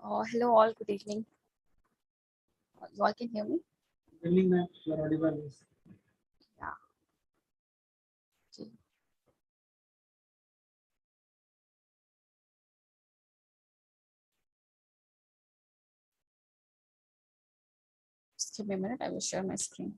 Hello all, good evening. You all can hear me? Good evening, ma'am. You are audible. Yes. Yeah. Okay. Just give me a minute, I will share my screen.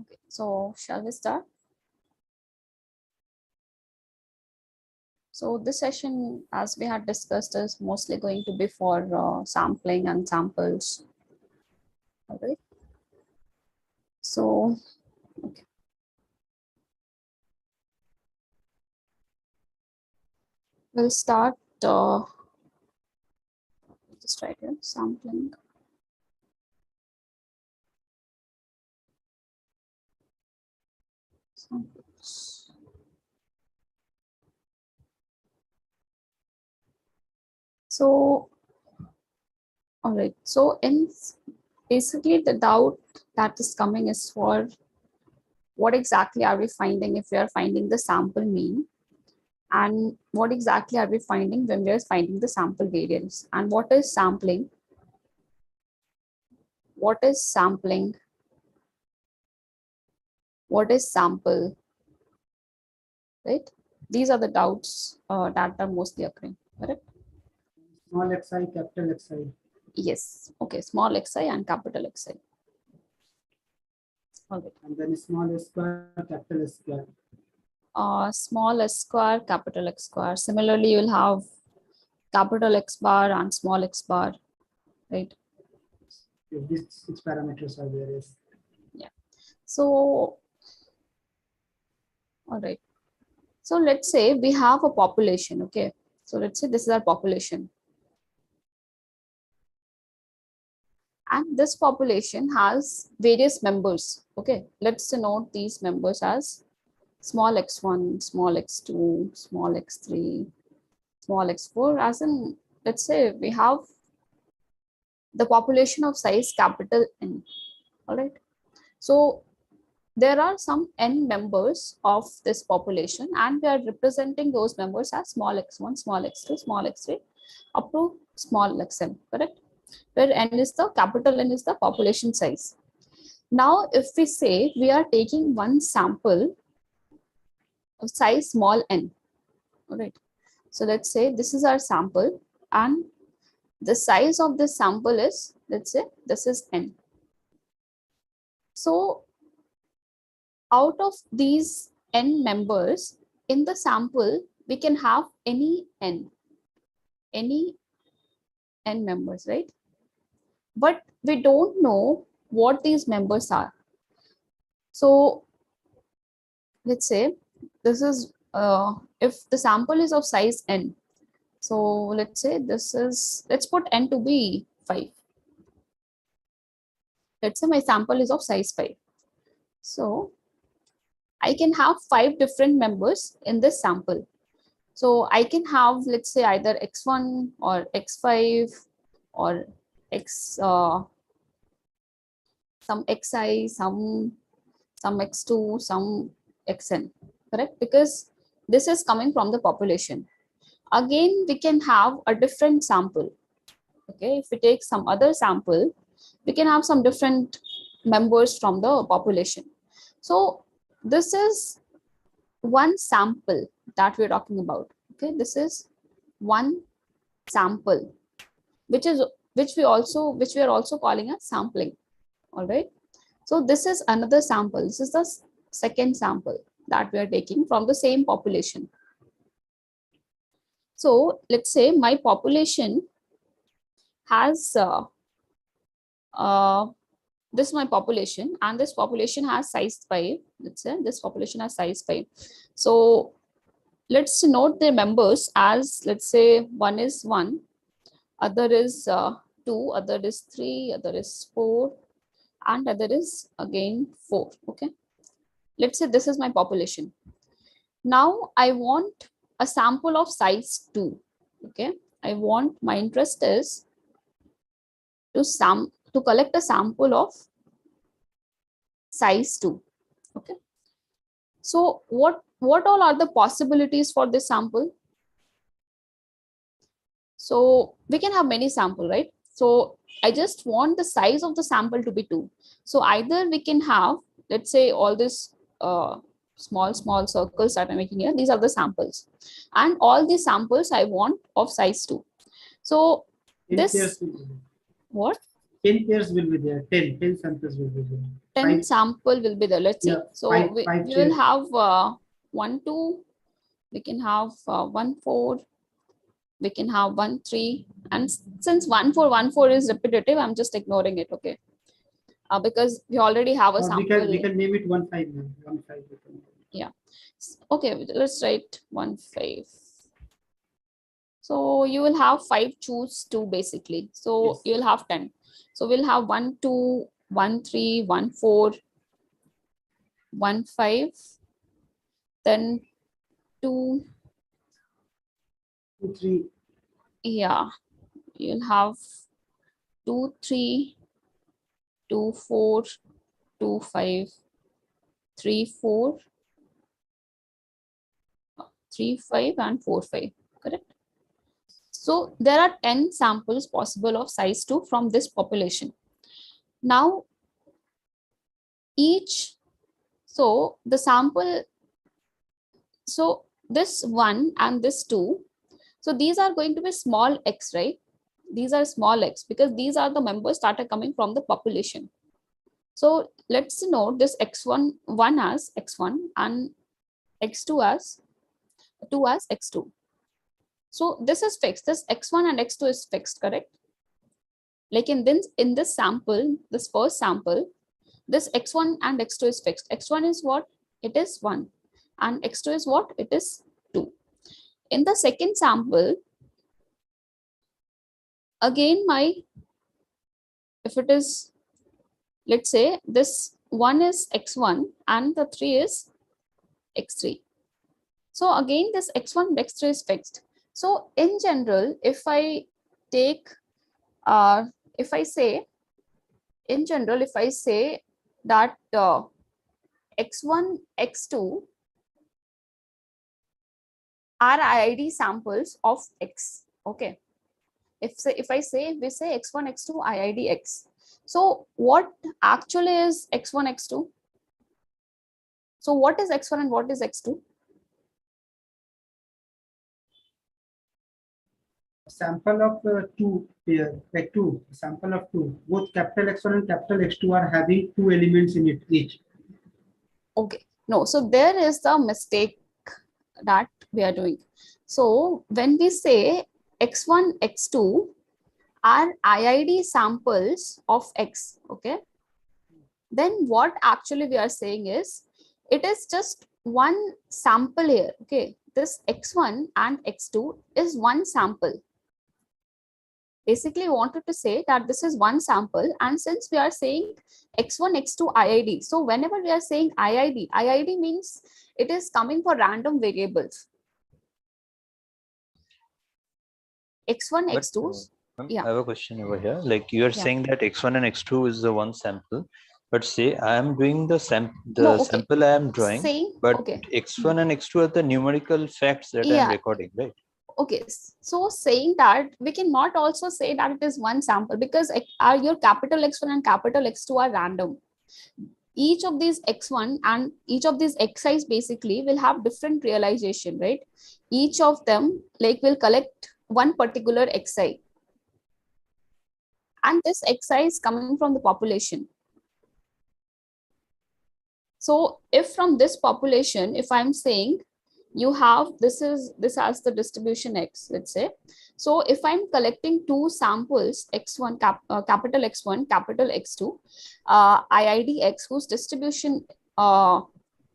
Okay, so shall we start? So this session, as we had discussed, is mostly going to be for sampling and samples. All right. So, okay. We'll start just right here, sampling. Samples. So, all right. So in basically the doubt that is coming is for what exactly are we finding if we are finding the sample mean, and what exactly are we finding when we are finding the sample variance, and what is sampling, what is sampling, what is sample, right? These are the doubts that are mostly occurring, correct? Small xi, capital Xi. Yes. Okay, small xi and capital Xi. All right. And then small s square, capital S square. Small s square, capital X square. Similarly, you will have capital X bar and small x bar, right? If these 6 parameters are there, yes. Yeah. So, all right. So let's say we have a population, okay? So let's say this is our population. And this population has various members, okay? Let's denote these members as small x1, small x2, small x3, small x4, as in, let's say we have the population of size capital N, all right? So there are some n members of this population, and we are representing those members as small x1, small x2, small x3, up to small xn, correct? Where n is the capital N is the population size. Now, if we say we are taking one sample of size small n, all right? So let's say this is our sample, and the size of this sample is, let's say this is n. So out of these n members in the sample, we can have any n members, right? But we don't know what these members are. So let's say this is if the sample is of size n, so let's say this is, let's put n to be 5. Let's say my sample is of size 5. So I can have 5 different members in this sample. So I can have, let's say, either x1 or x5 or x some xi, some x2, some xn, correct? Because this is coming from the population. Again, we can have a different sample. Okay, if we take some other sample, we can have some different members from the population. So this is one sample that we're talking about. Okay, this is one sample, which we are also calling a sampling. All right. So this is another sample. This is the second sample that we are taking from the same population. So let's say my population has this is my population, and this population has size 5. Let's say this population has size 5. So let's denote the members as, let's say, one is 1, other is 2, other is 3, other is 4, and other is again 4. Okay, let's say this is my population. Now I want a sample of size 2. Okay, I want, my interest is to collect a sample of size 2. Okay, so what all are the possibilities for this sample? So we can have many sample, right? So I just want the size of the sample to be 2. So either we can have, let's say, all this small circles that I'm making here, these are the samples, and all these samples I want of size 2. So 10 this, pairs will be there. what? 10 pairs will be there. 10 samples will be there. 10 Five, sample will be there. Let's see. yeah, So five we will chairs. have 1 2, we can have 1 4, we can have 1 3, and since 1 4 1 4 is repetitive, I'm just ignoring it. Okay, because we already have a Or sample. we can name it 1 5. 1 5. Yeah, okay, let's write 1 5. So you will have 5 choose 2 basically, so Yes. you will have 10. So we'll have 1 2 1 3 1 4 1 5, then 2. 2 3. Yeah, you'll have 2 3 2 4 2 5 3 4 3 5 and 4 5, correct? So there are 10 samples possible of size 2 from this population. Now each, so the sample, so this 1 and this 2, so these are going to be small x, right? These are small x because these are the members that are coming from the population. So let's note this x1 as x1 and x2 as 2 as x2. So this is fixed. This x1 and x2 is fixed, correct? Like in this sample, this first sample, this x1 and x2 is fixed. X1 is what? It is 1. And x2 is what? It is 2. In the second sample, again if it is, let's say this 1 is x1 and the 3 is x3. So again, this x1 and x3 is fixed. So in general, if I take, if I say, in general, if I say that x1, x2 are IID samples of x, okay? If I say, we say x1, x2 IID x. So what actually is x1, x2? So what is x1 and what is x2? Sample of 2 pair, like 2, sample of 2. Both capital X1 and capital X2 are having 2 elements in it each. Okay, no, so there is the mistake that we are doing. So when we say x1, x2 are IID samples of x, okay, then what actually we are saying is it is just one sample here. Okay, this x1 and x2 is one sample. Basically wanted to say that this is one sample, and since we are saying x1 x2 IID, so whenever we are saying IID means it is coming for random variables. x1 But x2, I yeah, have a question over here. Like you are yeah, saying that x1 and x2 is the one sample, but say I am doing the no, okay, sample I am drawing, saying, but okay, x1 and x2 are the numerical facts that I am yeah, recording, right? okay, so saying that we cannot also say that it is one sample because your capital x1 and capital x2 are random. Each of these x1 and each of these xi's basically will have different realization, right? Each of them like will collect one particular xi, and this xi is coming from the population. So if from this population, if I'm saying you have, this has the distribution x, let's say. So if I'm collecting two samples, x1 capital x1 capital x2 IID x whose distribution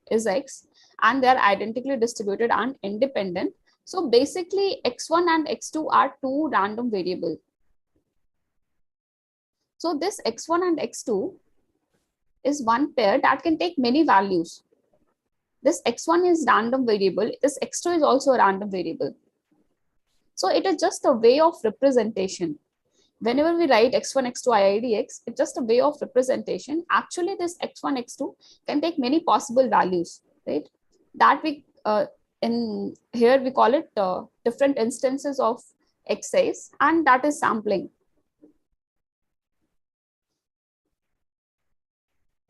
is x, and they are identically distributed and independent, so basically x1 and x2 are two random variable. So this x1 and x2 is one pair that can take many values. This x1 is random variable. This x2 is also a random variable. So it is just a way of representation. Whenever we write x1, x2, IIDx, it's just a way of representation. Actually, this x1, x2 can take many possible values, right? That we, in here we call it different instances of x's, and that is sampling.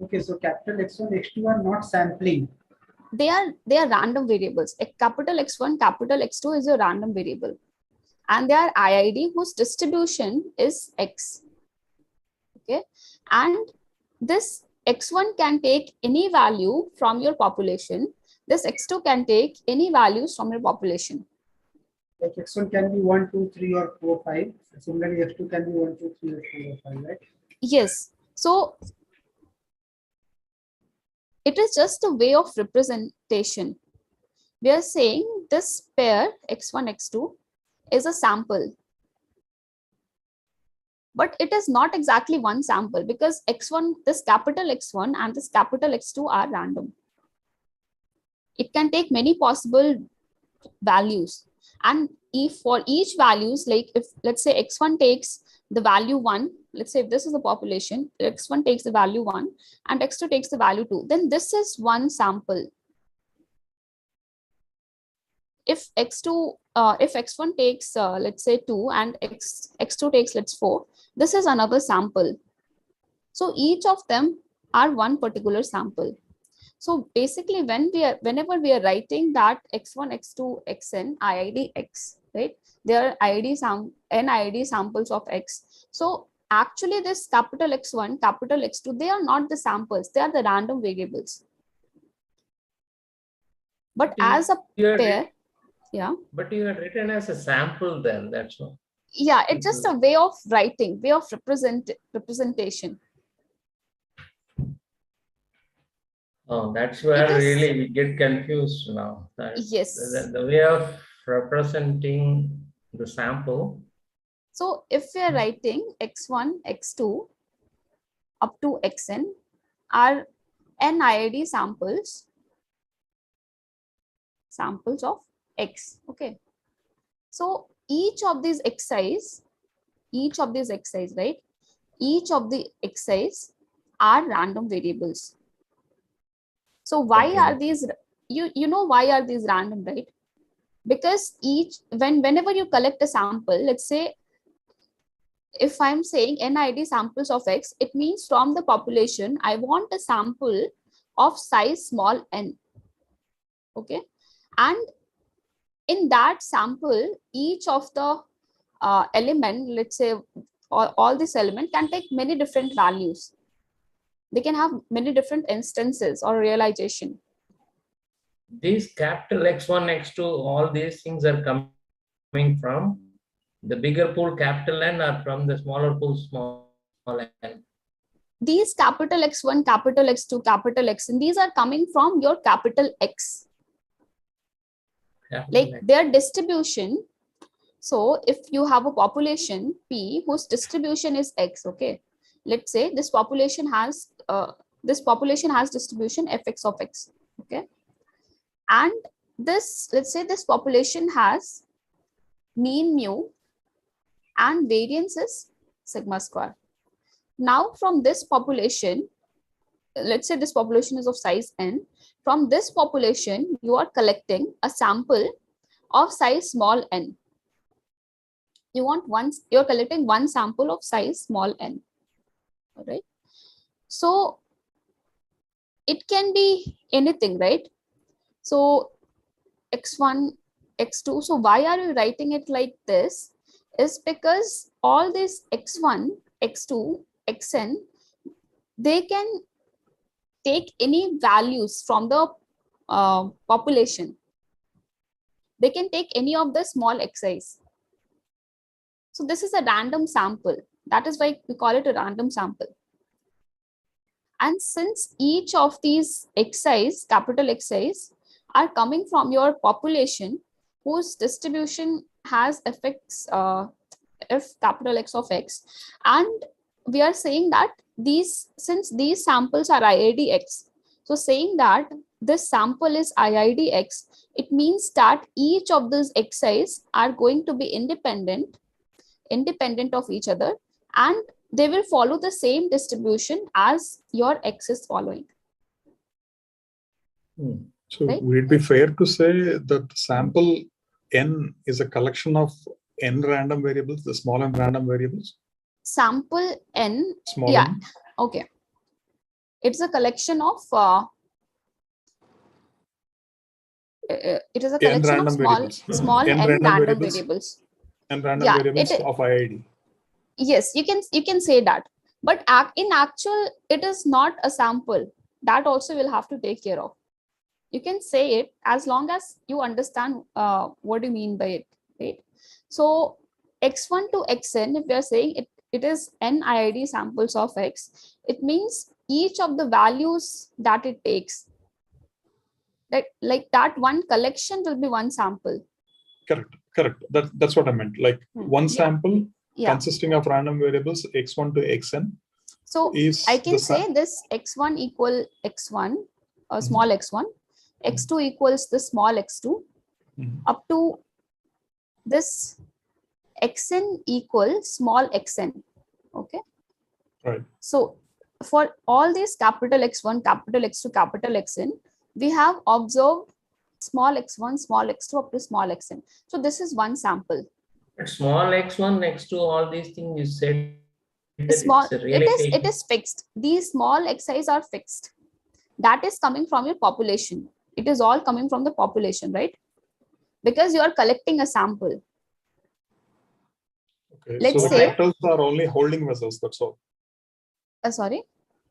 Okay, so capital X1, X2 are not sampling. They are random variables. A capital X1, capital X2 is a random variable, and they are IID whose distribution is X. Okay, and this X1 can take any value from your population. This X2 can take any values from your population. Like X1 can be 1, 2, 3, or 4, 5. Similarly, X2 can be 1, 2, 3, or 4, or 5, right? Yes. So it is just a way of representation. We are saying this pair X1, X2 is a sample. But it is not exactly one sample because X1, this capital X1 and this capital X2 are random. It can take many possible values. And if for each values, like if let's say X1 takes the value 1, let's say if this is the population, X1 takes the value 1 and X2 takes the value 2, then this is one sample. If X2, if X1 takes, let's say 2 and X2 takes, let's 4, this is another sample. So each of them are one particular sample. So basically whenever we are writing that X1, X2, Xn, IID X, right? There are NIID samples of X. So actually this capital X1, capital X2, they are not the samples, they are the random variables. But as a pair, yeah. But you had written as a sample then, that's all. Yeah, it's just a way of writing, way of representation. Oh, that's where It is- really we get confused now. Yes. The way of representing the sample. So if we are writing X1, X2 up to Xn are NIID samples of X. Okay. So each of these Xi's, right? Each of the Xi's are random variables. So why Okay. are these, you know why are these random, right? Because whenever you collect a sample, let's say if I'm saying NID samples of X, it means from the population, I want a sample of size small n. Okay. And in that sample, each of the element, let's say all this element can take many different values. They can have many different instances or realization. These capital X1, X2, all these things are coming from the bigger pool capital N or from the smaller pool small n. These capital X1, capital X2, capital Xn, these are coming from your capital X. Capital Like X. their distribution. So if you have a population P whose distribution is X, okay, let's say this population has distribution fx of X, okay, and this, let's say this population has mean mu and variance is sigma square. Now from this population, let's say this population is of size n, from this population you are collecting a sample of size small n. You're collecting one sample of size small n. All right. So it can be anything, right? So X1, X2. So why are you writing it like this? Is because all these X1, X2, Xn, they can take any values from the population. They can take any of the small xi's. So this is a random sample. That is why we call it a random sample. And since each of these xi's, capital Xi's, are coming from your population whose distribution has effects f capital X of X, and we are saying that since these samples are IIDX, so saying that this sample is IIDX, it means that each of these xi's are going to be independent of each other, and they will follow the same distribution as your x is following. So Right? would it be fair to say that sample n is a collection of n random variables, the small n random variables? Sample n, Small yeah, n? okay. It's a collection of it is a N collection of random variables. small N n random random variables. variables. And random Yeah, variables it, of IID. yes, you can say that, but in actual it is not a sample. That also will have to take care of. You can say it as long as you understand what do you mean by it, right? So x1 to xn, if we are saying it is n IID samples of x, it means each of the values that it takes, that like that one collection will be one sample. Correct. That's what I meant. Like one sample Yeah. consisting of random variables x1 to xn. So is I can the say this x1 equal x1, small x1, x2 equals the small x2, up to this xn equals small xn. Okay. Right. So for all these capital X1, capital X2, capital Xn, we have observed small x1, small x2 up to small xn. So this is one sample. But small x1, x2, all these things you said that Small, it's a realization. it is fixed. These small xi's are fixed. That is coming from your population. It is all coming from the population, right? Because you are collecting a sample. Okay. Let's so the say capitals are only holding vessels. That's all. Sorry.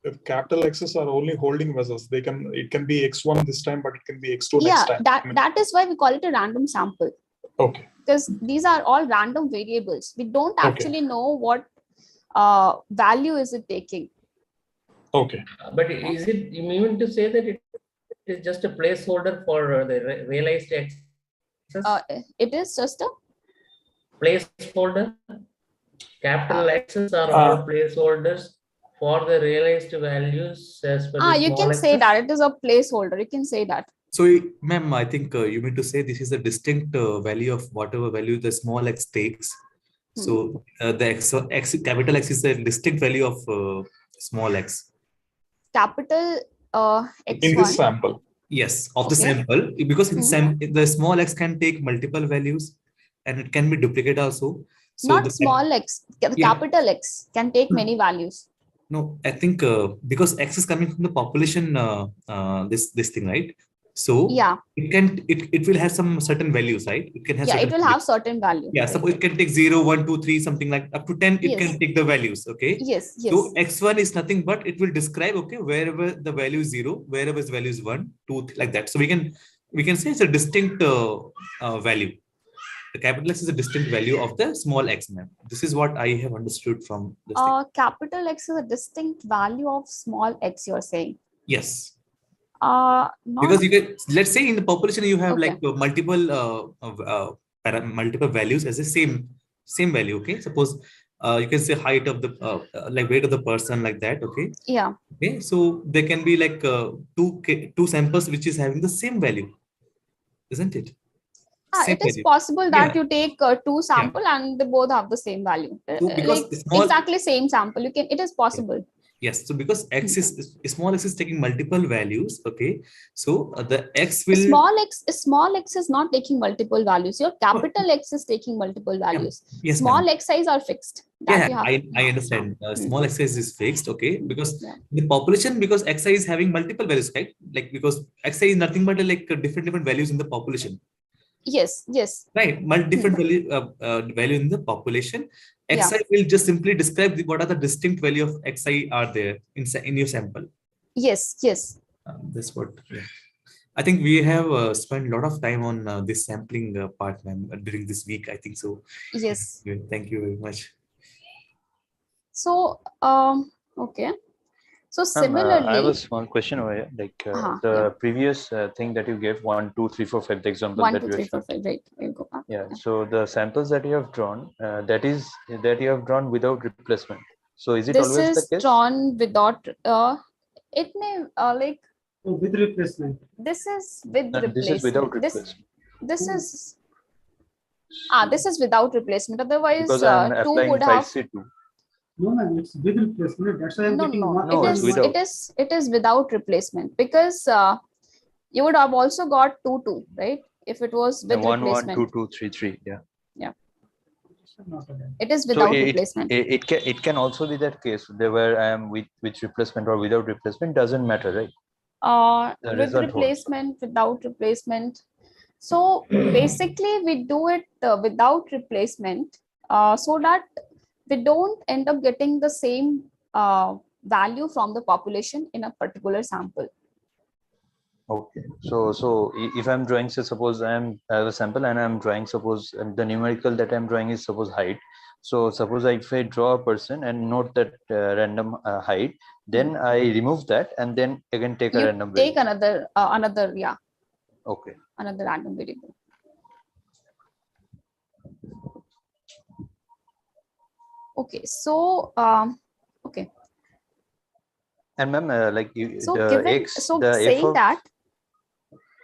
If capital X's are only holding vessels, it can be x1 this time, but it can be x2 Yeah, next time. that is why we call it a random sample. Okay. Because these are all random variables. We don't actually know what value is it taking. Okay. But is it, you mean to say that it is just a placeholder for the realized x's? It is just a Placeholder. Capital X's are all placeholders for the realized values as per the you small can x's. say that it is a placeholder. You can say that. So, ma'am, I think you mean to say this is a distinct value of whatever value the small x takes. So the x capital X is a distinct value of small x. Capital X1. In this sample. Yes, of the sample, because in the small x can take multiple values and it can be duplicate also. So not the small x, capital X can take many values. No, I think because x is coming from the population, this thing, right? So yeah, it will have some certain values, right? It can have it will values. have certain value. Yeah, suppose it can take 0, 1, 2, 3, something like up to 10. It can take the values. Okay. Yes. So x1 is nothing but it will describe wherever the value is 0, wherever the value is 1, 2, like that. So we can say it's a distinct value. The capital X is a distinct value of the small x, ma'am. This is what I have understood from this thing. Capital X is a distinct value of small x, you're saying? Yes. Because you can, let's say in the population you have like multiple values as the same value. Okay, suppose you can say height of the like weight of the person, like that. Okay. Yeah. Okay, so there can be like two samples which is having the same value, isn't it? It is possible that you take two sample and they both have the same value. So because like exactly same sample, it is possible. Yes, so because small x is taking multiple values, okay. So the x will small x is not taking multiple values. Your capital X is taking multiple values. Yes, small x size are fixed. I understand. Small x size is fixed, okay, because the population, because x size is having multiple values, right? Like because x size is nothing but like different values in the population. Yes. Right, different value in the population. Xi will just simply describe what are the distinct value of Xi are there in your sample. Yes. That's what. Yeah. I think we have spent a lot of time on this sampling part, ma'am, during this week. I think so. Yes. Thank you very much. So, okay. So similarly, I was one question over here, like the previous thing that you gave 1, 2, 3, 4, 5, the example 1, that 2, you 3, have 4, shown. 5, right? We'll go back. Yeah. So the samples that you have drawn, that you have drawn without replacement. So is it This always the is case? drawn without it may like So with replacement. this is with And this is without replacement. replacement. This is without replacement. Otherwise, Because I'm 2 applying would have 5C2. No, man, it's with replacement. That's why I'm no getting no. one. No, It it's is without. it is without replacement, because you would have also got 2 2, right? If it was with 1 1 replacement. 2 2 3 3. Yeah. Not bad. It is So without replacement. it can also be that case there where I am with replacement or without replacement, doesn't matter, right? The With result holds. replacement, without replacement. So basically we do it without replacement, so that we don't end up getting the same value from the population in a particular sample. Okay, so if I'm drawing, say suppose I have a sample and I'm drawing, suppose the numerical that I'm drawing is suppose height. So suppose if I draw a person and note that random height, then I remove that and then again take a You random take variable. another Okay. another random variable. Okay, so okay. And ma'am, like So the given x, so the f saying of, that,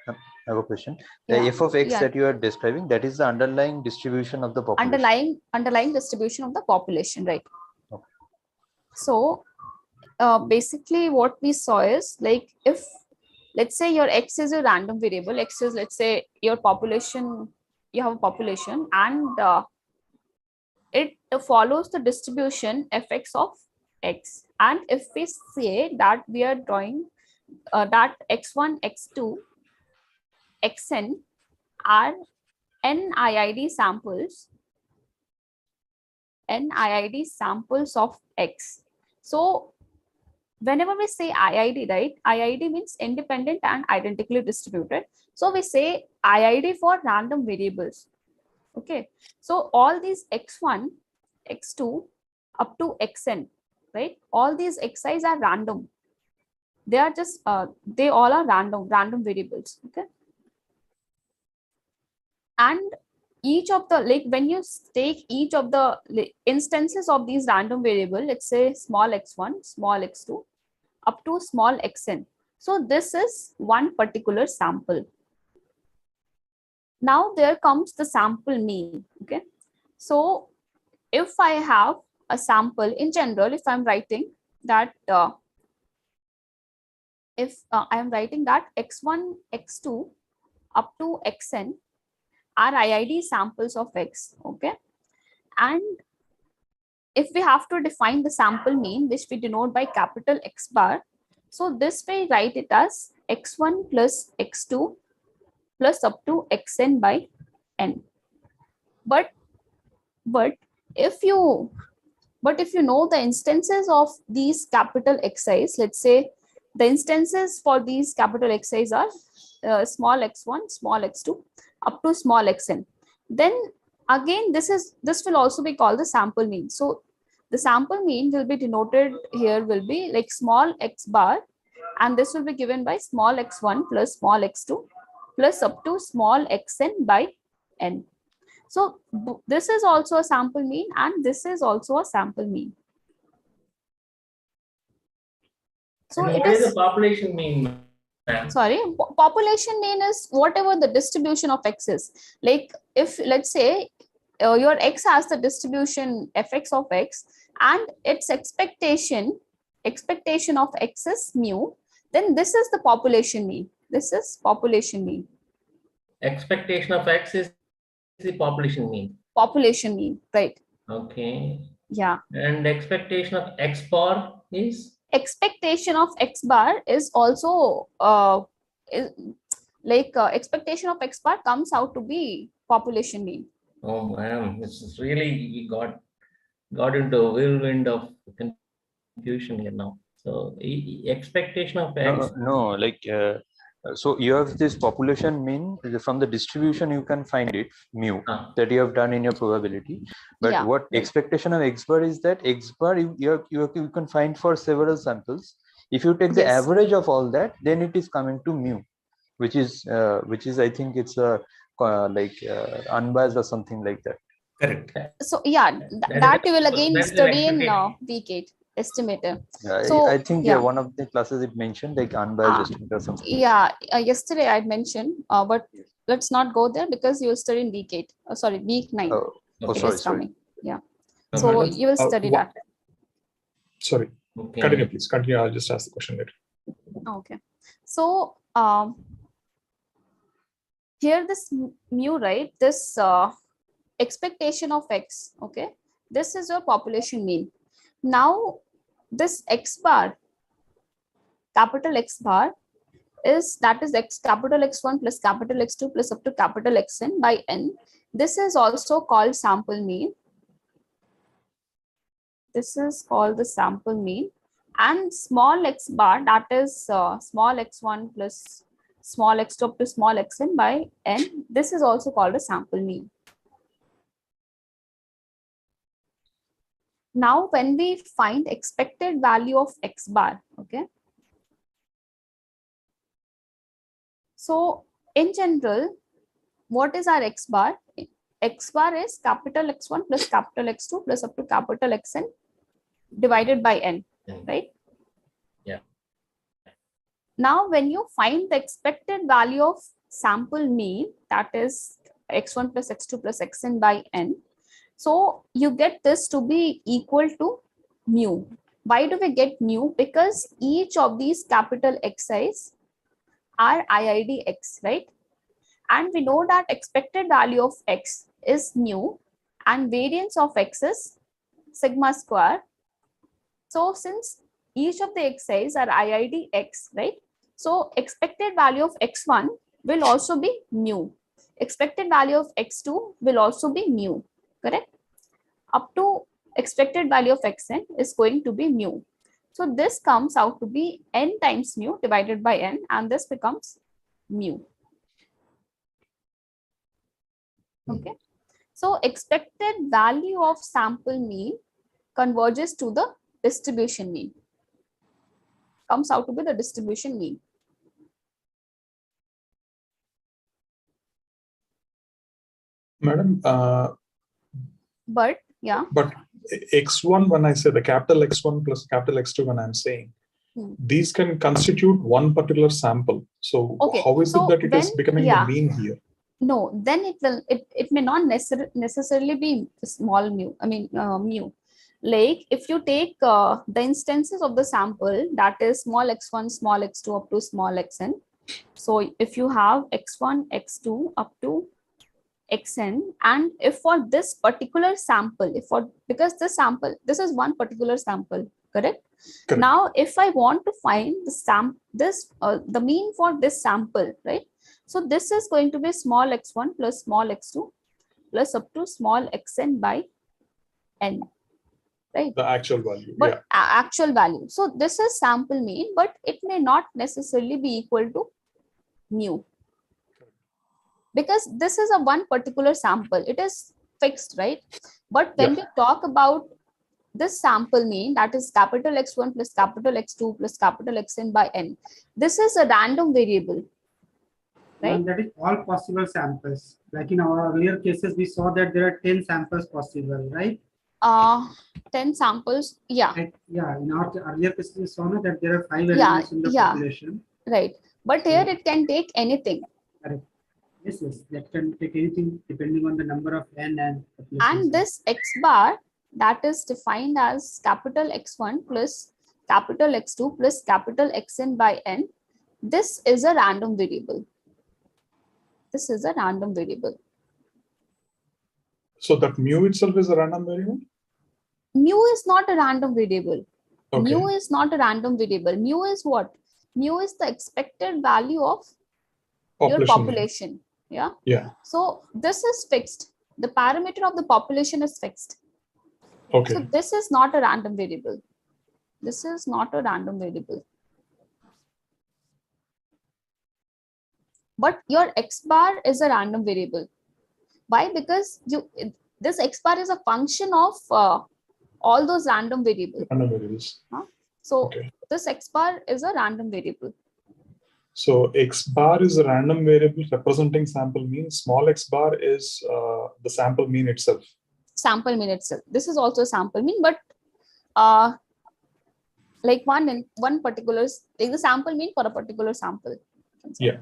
I have a question. The yeah, f of x yeah. that you are describing, that is the underlying distribution of the population. Underlying distribution of the population, right? Okay. So basically what we saw is, like, if let's say your x is a random variable, x is, let's say, your population, you have a population, and it follows the distribution fx of x. And if we say that we are drawing that x1 x2 xn are NIID samples of x. So whenever we say IID, right, IID means independent and identically distributed. So we say IID for random variables. Okay, so all these x1 x2 up to xn, right, all these xi's are random. They are just they all are random variables. Okay, and each of the, like, when you take each of the instances of these random variable, let's say small x1, small x2 up to small xn, so this is one particular sample. Now there comes the sample mean. Okay, so if I have a sample in general, if I'm writing that I am writing that x1 x2 up to xn are IID samples of x. Okay, and if we have to define the sample mean, which we denote by capital X bar, so this way write it as x1 plus x2 plus up to xn by n. But if you know the instances of these capital Xi's, let's say the instances for these capital Xi's are small x1, small x2 up to small xn, then again this will also be called the sample mean. So the sample mean will be denoted here, will be like small x bar, and this will be given by small x1 plus small x2 plus up to small xn by n. So this is also a sample mean, and this is also a sample mean. So and it what is is, the population mean, ma'am? sorry, population mean is whatever the distribution of x is. Like, if let's say your x has the distribution fx of x, and its expectation of x is mu, then this is the population mean. This is population mean. Expectation of x is the population mean. Population mean, right? Okay. Yeah. And expectation of x bar is? Expectation of x bar is also expectation of x bar comes out to be population mean. Oh man, this is really, we got into a whirlwind of confusion here now. So expectation of x. No, like so you have this population mean from the distribution, you can find it mu that you have done in your probability. But Yeah, what expectation of x bar is, that x bar you can find for several samples. If you take the Yes. average of all that, then it is coming to mu, which is I think it's a unbiased or something like that. Correct. So yeah, that you will again That is an study in expectation. week 8 estimator. Yeah, So I think yeah, one of the classes it mentioned like unbiased estimator or something. yeah, yesterday I mentioned, but let's not go there because you will study in week 8. Sorry, week 9. Oh, It sorry, is sorry. coming. Yeah. Okay. So Madam, you will study that. Sorry, Okay. continue, please. Continue. I'll just ask the question later. Okay. So here this mu, right? This expectation of x. Okay. This is your population mean. Now this x bar, capital X bar, is that is x capital X1 plus capital X2 plus up to capital Xn by n. This is also called sample mean. This is called the sample mean. And small x bar, that is small x1 plus small x2 up to small xn by n. This is also called a sample mean. Now, when we find expected value of x bar, okay. So in general, what is our x bar? X bar is capital X1 plus capital X2 plus up to capital Xn divided by n, right? Yeah. Now, when you find the expected value of sample mean, that is x1 plus x2 plus xn by n, so you get this to be equal to mu. Why do we get mu? Because each of these capital Xi's are IID x, right? And we know that expected value of x is mu and variance of x is sigma square. So since each of the Xi's are IID x, right? So expected value of x1 will also be mu. Expected value of x2 will also be mu, correct? Up to expected value of xn is going to be mu. So this comes out to be n times mu divided by n, and this becomes mu. Okay. So expected value of sample mean converges to the distribution mean. Comes out to be the distribution mean. Madam, But yeah. but X1, when I say the capital X1 plus capital X2, when I'm saying, these can constitute one particular sample. So Okay, how is so it that it is when- becoming yeah. the mean here? No, then it may not necessarily be small mu. I mean mu. Like if you take the instances of the sample, that is small x1, small x2 up to small xn. So if you have x1, x2 up to xn, and if for this particular sample, because this is one particular sample, correct? Correct. Now if I want to find the mean for this sample, right? So this is going to be small x1 plus small x2 plus up to small xn by n, right? The actual value. But Yeah. actual value. So this is sample mean, but it may not necessarily be equal to mu, because this is a one particular sample. It is fixed, right? But when we talk about this sample mean, that is capital X1 plus capital X2 plus capital Xn by n, this is a random variable, right? And that is all possible samples. Like in our earlier cases, we saw that there are 10 samples possible, right? 10 samples, yeah. Right. Yeah, in our earlier cases, we saw that there are 5 Yeah, elements in the yeah. population. Right. But here it can take anything. Correct. Yes, that can take anything depending on the number of n and population. And this x bar, that is defined as capital X1 plus capital X2 plus capital Xn by n. This is a random variable. This is a random variable. So that mu itself is a random variable? Mu is not a random variable. Okay. Mu is not a random variable. Mu is what? Mu is the expected value of your population. Yeah. Yeah. So this is fixed. The parameter of the population is fixed. Okay. So this is not a random variable. This is not a random variable. But your x bar is a random variable. Why? Because this x bar is a function of all those random variables. Random variables. So okay. This x bar is a random variable. So x bar is a random variable representing sample mean. Small x bar is the sample mean itself. sample mean itself. This is also sample mean, but like one particular, take the sample mean for a particular sample. Yeah.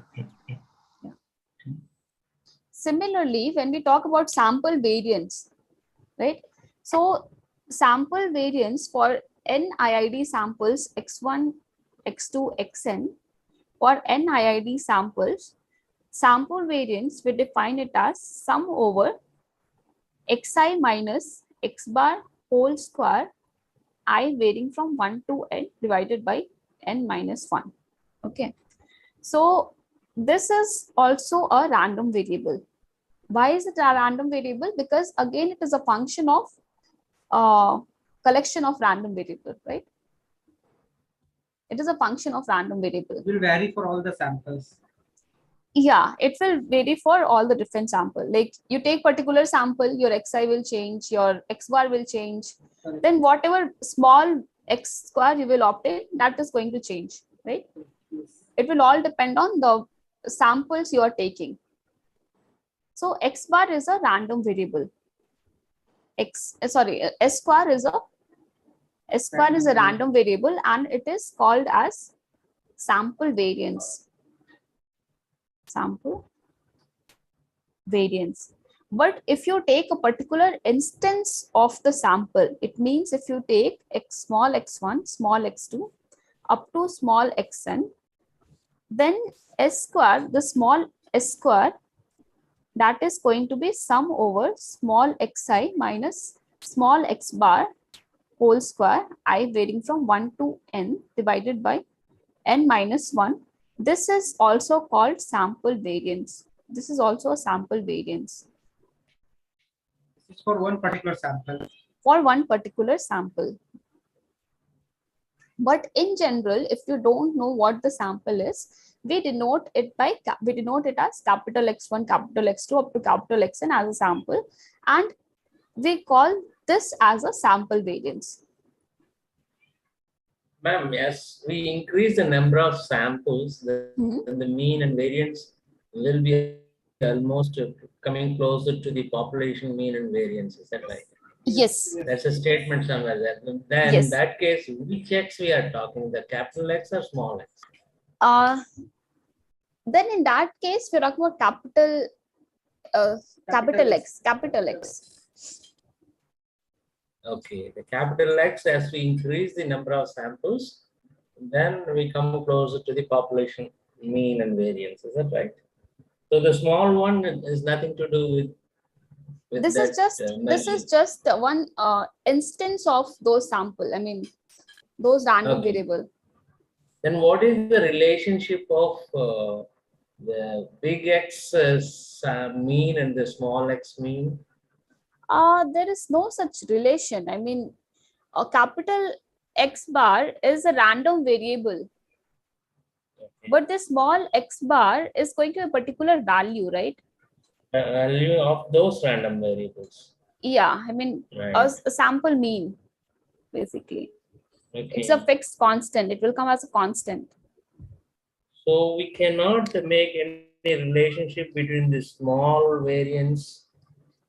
Similarly, when we talk about sample variance, right? So sample variance for n IID samples x1, x2, xn, for n IID samples, sample variance, we define it as sum over xi minus x bar whole square I varying from 1 to n divided by n minus 1. Okay. So this is also a random variable. Why is it a random variable? Because again, it is a function of collection of random variable, right? It is a function of random variable. It will vary for all the samples. Yeah, it will vary for all the different sample. Like you take particular sample, your xi will change, your x bar will change. Correct. Then whatever small x square you will obtain, that is going to change, right? Yes. It will all depend on the samples you are taking. So x bar is a random variable. S square is a random variable, and it is called as sample variance. Sample variance. But if you take a particular instance of the sample, it means if you take small x1, small x2, up to small xn, then s square, the small s square, that is going to be sum over small xi minus small x bar whole square I varying from 1 to n divided by n minus 1. This is also called sample variance. This is also a sample variance This is for one particular sample. for one particular sample. But in general, if you don't know what the sample is, we denote it as capital X1, capital X2 up to capital Xn as a sample, and we call this as a sample variance. Ma'am, as we increase the number of samples, then the mean and variance will be almost coming closer to the population mean and variance. Is that right? Yes. That's a statement somewhere there. Then Yes. in that case, which X we are talking, the capital X or small x? Then in that case, we're talking about capital X. Okay, the capital X, as we increase the number of samples, then we come closer to the population mean and variance. Is that right? So the small one is nothing to do with This that, is just one instance of those sample. I mean, those random Okay. variable. Then what is the relationship of the big X mean and the small x mean? There is no such relation. I mean, a capital X bar is a random variable, but the small x bar is going to a particular value, right? Value of those random variables. Yeah, I mean, Right. a sample mean, basically. Okay. It's a fixed constant. It will come as a constant. So we cannot make any relationship between the small variance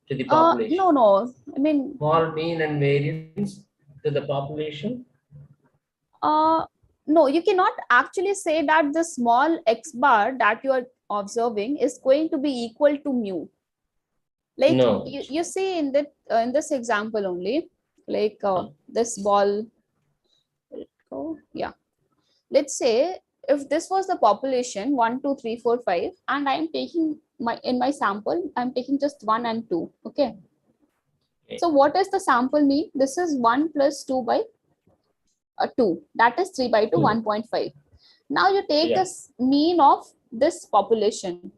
to the population. No. I mean, Small mean and variance to the population. no, you cannot actually say that the small x bar that you are observing is going to be equal to mu. Like No. you see in this example only, like this ball. Oh, yeah. Let's say if this was the population 1, 2, 3, 4, 5, and I am taking in my sample, I'm taking just 1 and 2. Okay. So what is the sample mean? This is 1 plus 2 by 2. That is 3 by 2, 1.5. Now you take the mean of this population.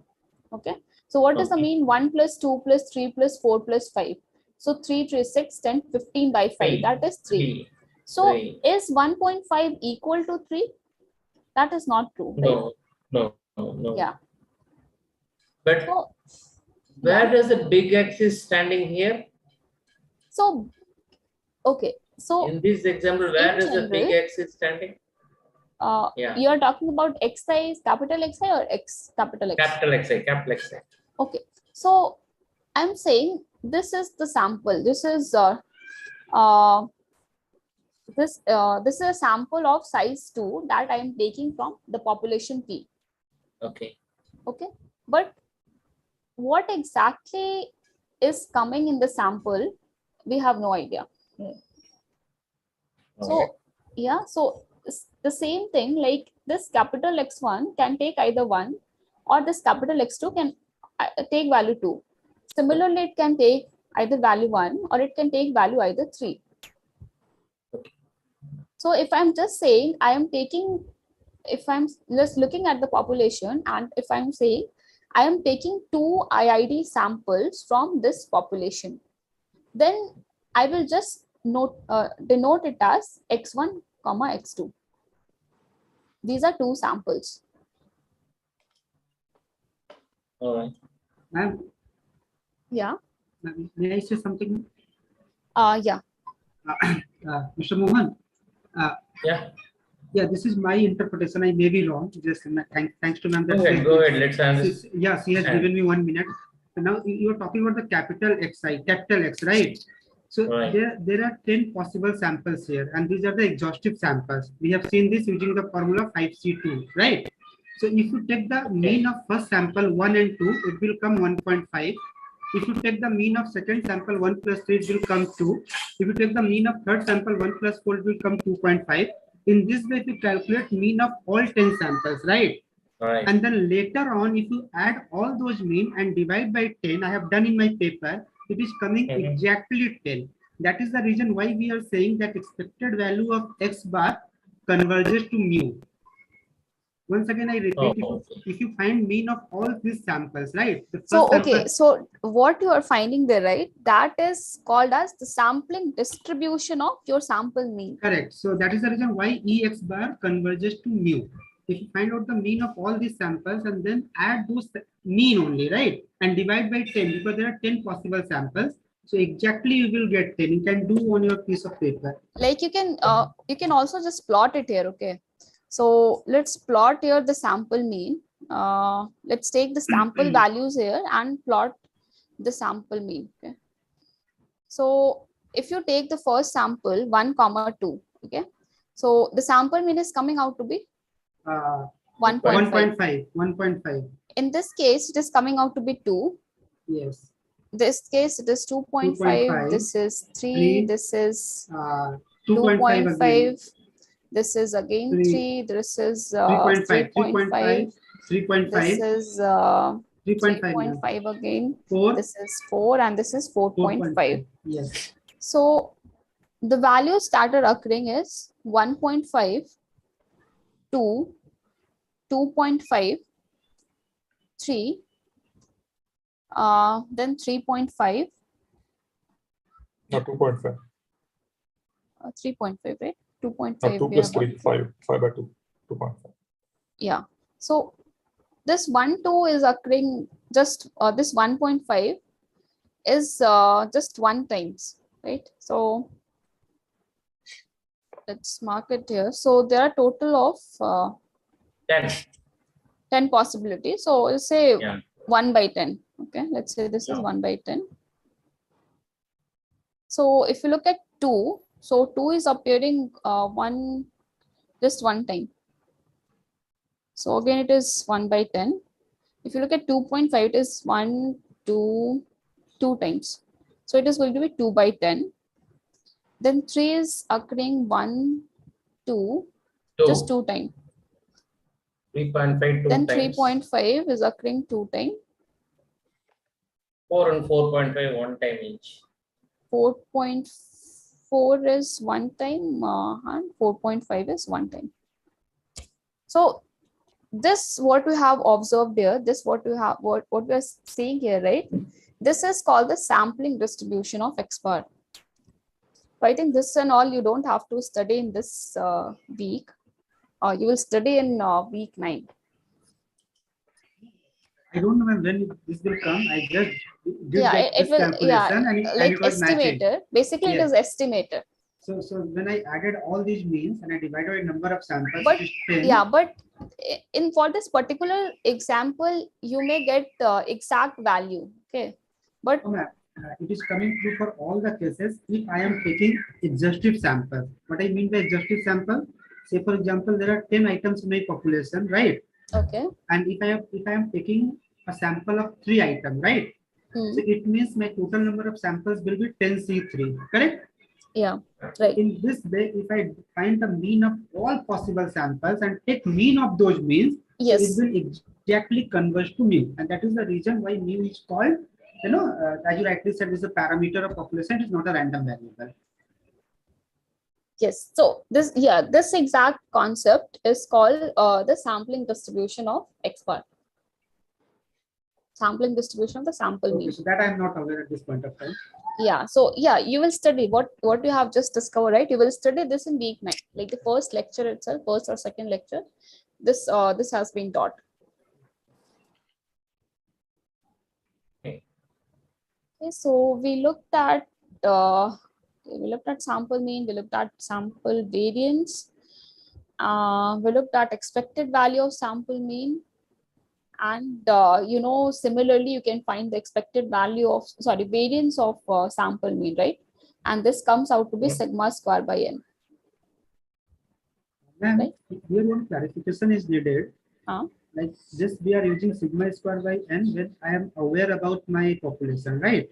Okay. So what is the mean? 1 plus 2 plus 3 plus 4 plus 5. So 3, 3, 6, 10, 15 by 5. That is 3. So is 1.5 equal to 3? That is not true. Right? No. Yeah. But So, where does the big X is standing here? So, okay. So in this example, where does the big X is standing? You are talking about xi, capital Xi or x capital X? Capital Xi, capital Xi. Okay. So I'm saying this is the sample. This is this is a sample of size 2 that I am taking from the population P. Okay. Okay, but what exactly is coming in the sample, we have no idea. So yeah, so it's the same thing, like this capital X1 can take either 1, or this capital X2 can take value 2. Similarly, it can take either value 1 or it can take value either 3. So if I'm just saying I am taking, if I'm just looking at the population, and if I'm saying I am taking 2 IID samples from this population, then I will just denote it as X1, X2. These are 2 samples. All right. Ma'am, Yeah. may I say something? Yeah. Mr. Mohan, Yeah. yeah, this is my interpretation. I may be wrong. Just thanks to ma'am. Go ahead. Let's answer. Yeah, she has given me 1 minute. So now you are talking about the capital X, right? So Right. there are 10 possible samples here, and these are the exhaustive samples. We have seen this using the formula 5C2, right? So if you take the mean of first sample 1 and 2, it will come 1.5. If you take the mean of second sample 1 plus 3, it will come 2. If you take the mean of third sample 1 plus 4, it will come 2.5. In this way, you calculate mean of all 10 samples, right? Right. And then later on, if you add all those mean and divide by 10, I have done in my paper, it is coming exactly 10. That is the reason why we are saying that expected value of X bar converges to mu. Once again, I repeat, if you find mean of all these samples, right? So, okay, so what you are finding there, right? That is called as the sampling distribution of your sample mean. Correct. So that is the reason why EX bar converges to mu. If you find out the mean of all these samples and then add those mean only, right? And divide by 10, because there are 10 possible samples. So exactly you will get 10. You can do on your piece of paper. Like you can also just plot it here, okay? So let's plot here the sample mean. Let's take the sample values here and plot the sample mean. Okay. So if you take the first sample 1, 2, okay. So the sample mean is coming out to be 1.5. 1.5. In this case, it is coming out to be 2. Yes. This case, it is 2.5. This is 3. This is 2.5. This is again 3. This is 3.5. 3.5. This is 3.5 again. 4. This is 4, and this is 4.5. Yes. So the values that are occurring is 1.5, 2, 2.5, 3, then 3.5. No, 2.5. 3.5, right? 2.5. No, 2 plus 3, 5 by 2, 2.5. Yeah. So this 1, 2 is occurring just this 1.5 is just 1 times, right? So let's mark it here. So there are total of 10 possibilities. So let's say 1 by 10. Okay, let's say this is 1 by 10. So if you look at 2, so 2 is appearing just one time. So again, it is 1 by 10. If you look at 2.5, it is 1, 2 times. So it is going to be 2 by 10. Then 3 is occurring 1, 2, just 2 times. 3.5 2 then times. 3.5 is occurring 2 times. 4 and 4.5 1 time each. 4.4 is 1 time and 4.5 is 1 time. So this what we have observed here, this what we have, what we are seeing here, right? This is called the sampling distribution of X bar. So I think this and all you don't have to study in this week. You will study in week 9. I don't know when this will come. I just did it will, and like it was estimator. matching. Basically, it is estimator. So when I added all these means and I divided by number of samples, But it is 10. yeah, but in for this particular example, you may get exact value. Okay, but it is coming true for all the cases if I am taking exhaustive sample. What I mean by exhaustive sample, say for example, there are 10 items in my population, right? Okay. And if I am taking a sample of 3 items, right? So it means my total number of samples will be 10C3, correct? Yeah, right. In this way, if I find the mean of all possible samples and take mean of those means, Yes. so it will exactly converge to mean, and that is the reason why mean is called, as you rightly said, is a parameter of population. It is not a random variable. Yes. So this exact concept is called the sampling distribution of X bar. Sampling distribution of the sample Okay, mean. so that I am not aware at this point of time. Yeah. So yeah, you will study what you have just discovered, right? You will study this in week 9, like the first lecture itself, first or second lecture. This has been taught. Okay. So we looked at sample mean. We looked at sample variance. We looked at expected value of sample mean. And similarly, you can find the expected value of variance of sample mean, right? And this comes out to be sigma square by n. Then right? Here one clarification is needed. Like this, we are using sigma square by n when I am aware about my population, right?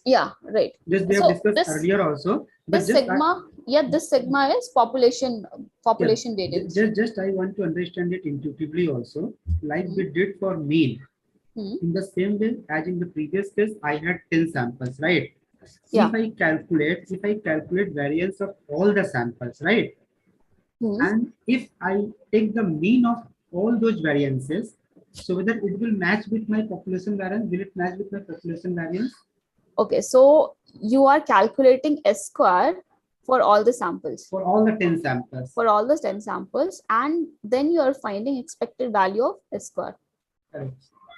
Yeah, right. This we have discussed earlier also. This sigma, this sigma is population variance. Just I want to understand it intuitively also, like we did for mean. In the same way as in the previous case, I had 10 samples, right? Yeah. If I calculate variance of all the samples, right? And if I take the mean of all those variances, so whether it will match with my population variance, will it match with my population variance? Okay, so you are calculating S square for all the samples. For all the 10 samples. For all the 10 samples, and then you are finding expected value of S square. Correct.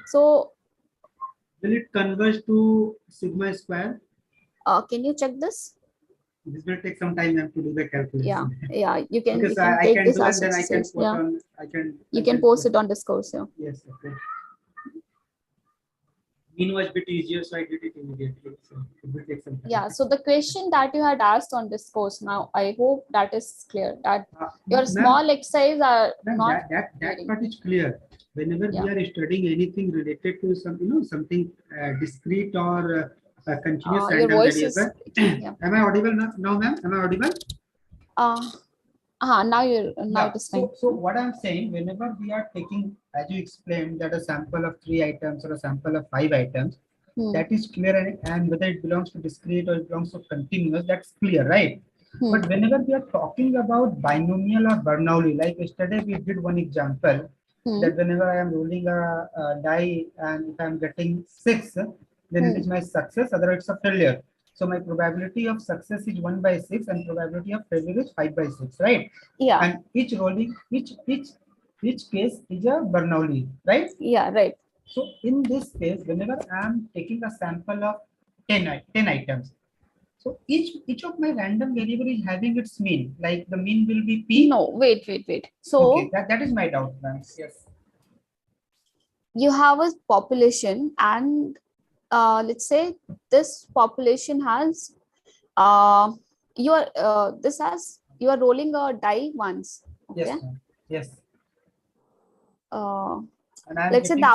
So will it converge to sigma square? Can you check this? This will take some time to do the calculation. Yeah, you can. Okay, you so can I take can this do as and then I can exercise. put on. You can post it on Discourse. Yeah. Yes. Okay. Mean was a bit easier, so I did it immediately. So it will take some time. Yeah. So the question that you had asked on Discourse, now I hope that is clear. That your small exercise are not. That part is clear. Whenever we are studying anything related to some, something discrete or continuous Your random voice variable. is. Yeah. Am I audible now, ma'am? Am I audible? Now you're now this time. So what I'm saying, whenever we are taking, as you explained, that a sample of 3 items or a sample of 5 items, that is clear, and whether it belongs to discrete or it belongs to continuous, that's clear, right? But whenever we are talking about binomial or Bernoulli, like yesterday we did one example that whenever I am rolling a die and if I am getting 6, then it is my success, otherwise it's a failure. So my probability of success is 1 by 6 and probability of failure is 5 by 6, right? Yeah. And each rolling, each case is a Bernoulli, right? Yeah, right. So in this case, whenever I am taking a sample of 10 items, so each of my random variable is having its mean, like the mean will be P. No, wait. So okay, that is my doubt, ma'am. Yes. You have a population, and let's say this population has you are rolling a die once. Okay. Yes. Let's say the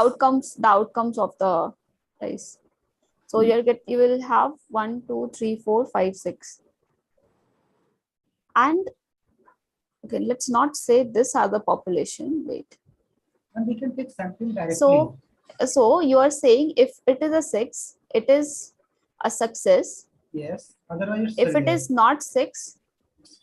outcomes of the dice. So you will have 1, 2, 3, 4, 5, 6. And okay, let's not say this other population. Wait. And we can take sampling directly. So you are saying if it is a 6, it is a success. Yes. Otherwise, if it is not 6,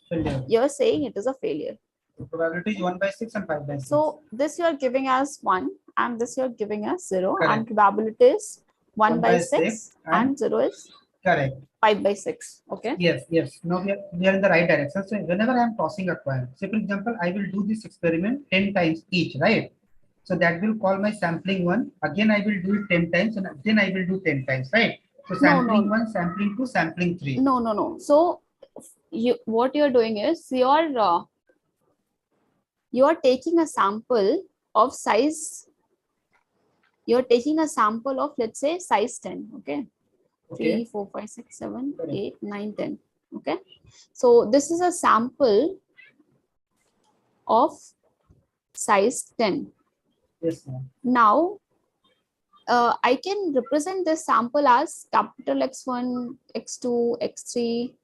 failure. You are saying it is a failure. The probability is 1 by 6 and 5 by 6. So this you are giving as 1, and this you are giving as 0. Correct. And probability is 1 by 6 and 0 is correct. 5 by 6. Okay. Yes. Now we are in the right direction. So whenever I am tossing a coin, say for example, I will do this experiment 10 times each, right? So that will call my sampling 1. Again, I will do it 10 times, and then I will do 10 times, right? So sampling 1, sampling 2, sampling 3. No. So what you are doing is you are taking a sample of size. You are taking a sample of, let's say, size 10. Okay. 3, 4, 5, 6, 7, 8, 9, 10. Okay. So this is a sample of size 10. Yes, ma'am. Now, I can represent this sample as capital X1, X2, X3.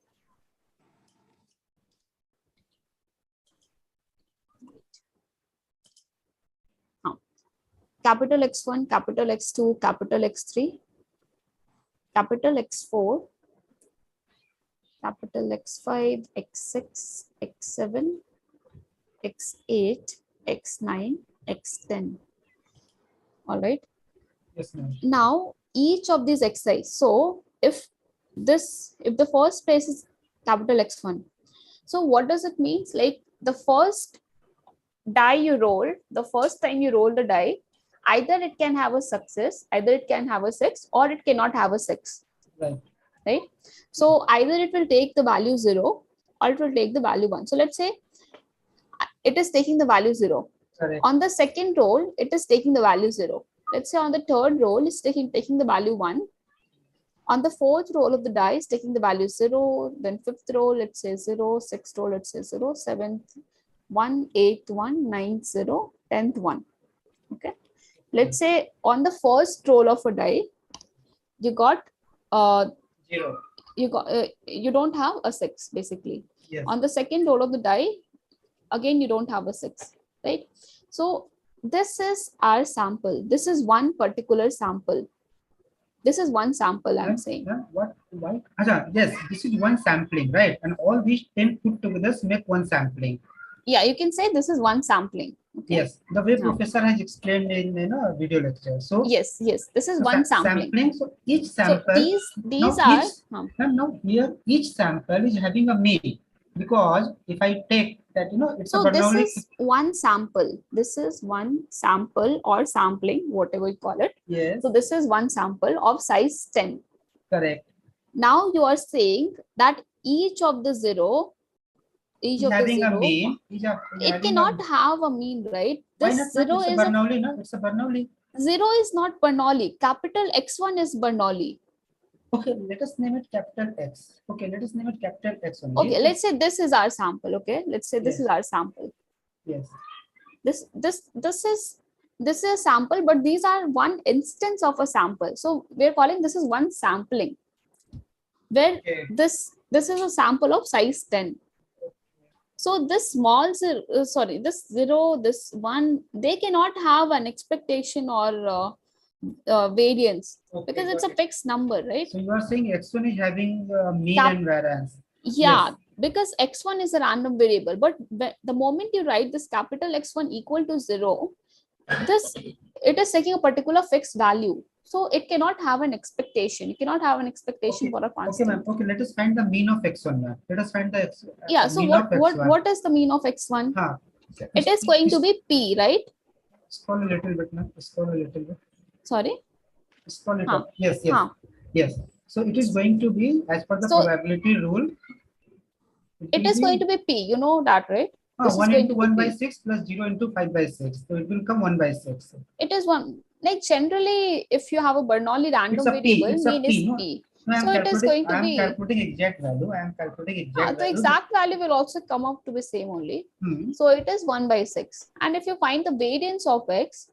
Capital X1, capital X2, capital X3, capital X4, capital X5, X6, X7, X8, X9, X10. All right. Yes, ma'am. Now each of these xi. So if the first place is capital X1, so what does it mean? Like the first die you roll, the first time you roll the die, either it can have a success, either it can have a 6, or it cannot have a 6. Right. Right. So either it will take the value 0 or it will take the value 1. So let's say it is taking the value 0. Correct. On the second roll, it is taking the value 0. Let's say on the third roll, it's taking the value 1. On the fourth roll of the die, it's taking the value 0. Then fifth roll, let's say 0. Sixth roll, let's say 0. Seventh, 1. Eighth, 1. Ninth, 0. 10th, 1. Okay. Let's say on the first roll of a die, you got 0. you don't have a 6 basically. Yes. On the second roll of the die, again you don't have a 6, right? So this is our sample. This is one particular sample. This is one sample I'm saying. What? Why? Yes, this is one sampling, right? And all these 10 put together make one sampling. Yeah, you can say this is one sampling. Okay? Yes, the way Now, professor has explained in video lecture. So yes, this is one sampling. So each sample. So these are. Now here each sample is having a mean, because if I take that, it's so a this Bernoulli. is one sample. This is one sample or sampling, whatever you call it. Yes. So this is one sample of size 10. Correct. Now you are saying that each of the zero, Is having a mean. It cannot have a mean, right? This This zero it's is a Bernoulli, no? It's a Bernoulli. Zero is not Bernoulli. Capital X1 is Bernoulli. Okay, let us name it capital X. Okay, let us name it capital X only. Okay, let's say this is our sample. Okay, let's say this is our sample. Yes. This is a sample, but these are one instance of a sample. So we're calling this is one sampling, where this is a sample of size 10. So this small zero, this 0, this 1, they cannot have an expectation or variance, because it's a fixed number, right? So you are saying X1 is having mean and variance. Yeah, Yes. because X1 is a random variable, but the moment you write this capital X1 equal to 0, it is taking a particular fixed value. So it cannot have an expectation. You cannot have an expectation for a constant. Okay, ma'am. Okay, let us find the mean of X1, ma'am. Let us find the Yeah, so what is the mean of X1? It is going to be P, right? Scroll a little bit, ma'am. Scroll a little bit. Sorry? Scroll it up. Yes. Yes. So it is going to be, as per the probability rule. It is going to be P. You know that, right? 1 into 1 by 6 plus 0 into 5 by 6. So it will come 1 by 6. It is one. Like generally, if you have a Bernoulli random variable, mean is P. So it is going to be. I am calculating exact value. The exact value will also come up to be same only. So it is 1 by 6. And if you find the variance of X,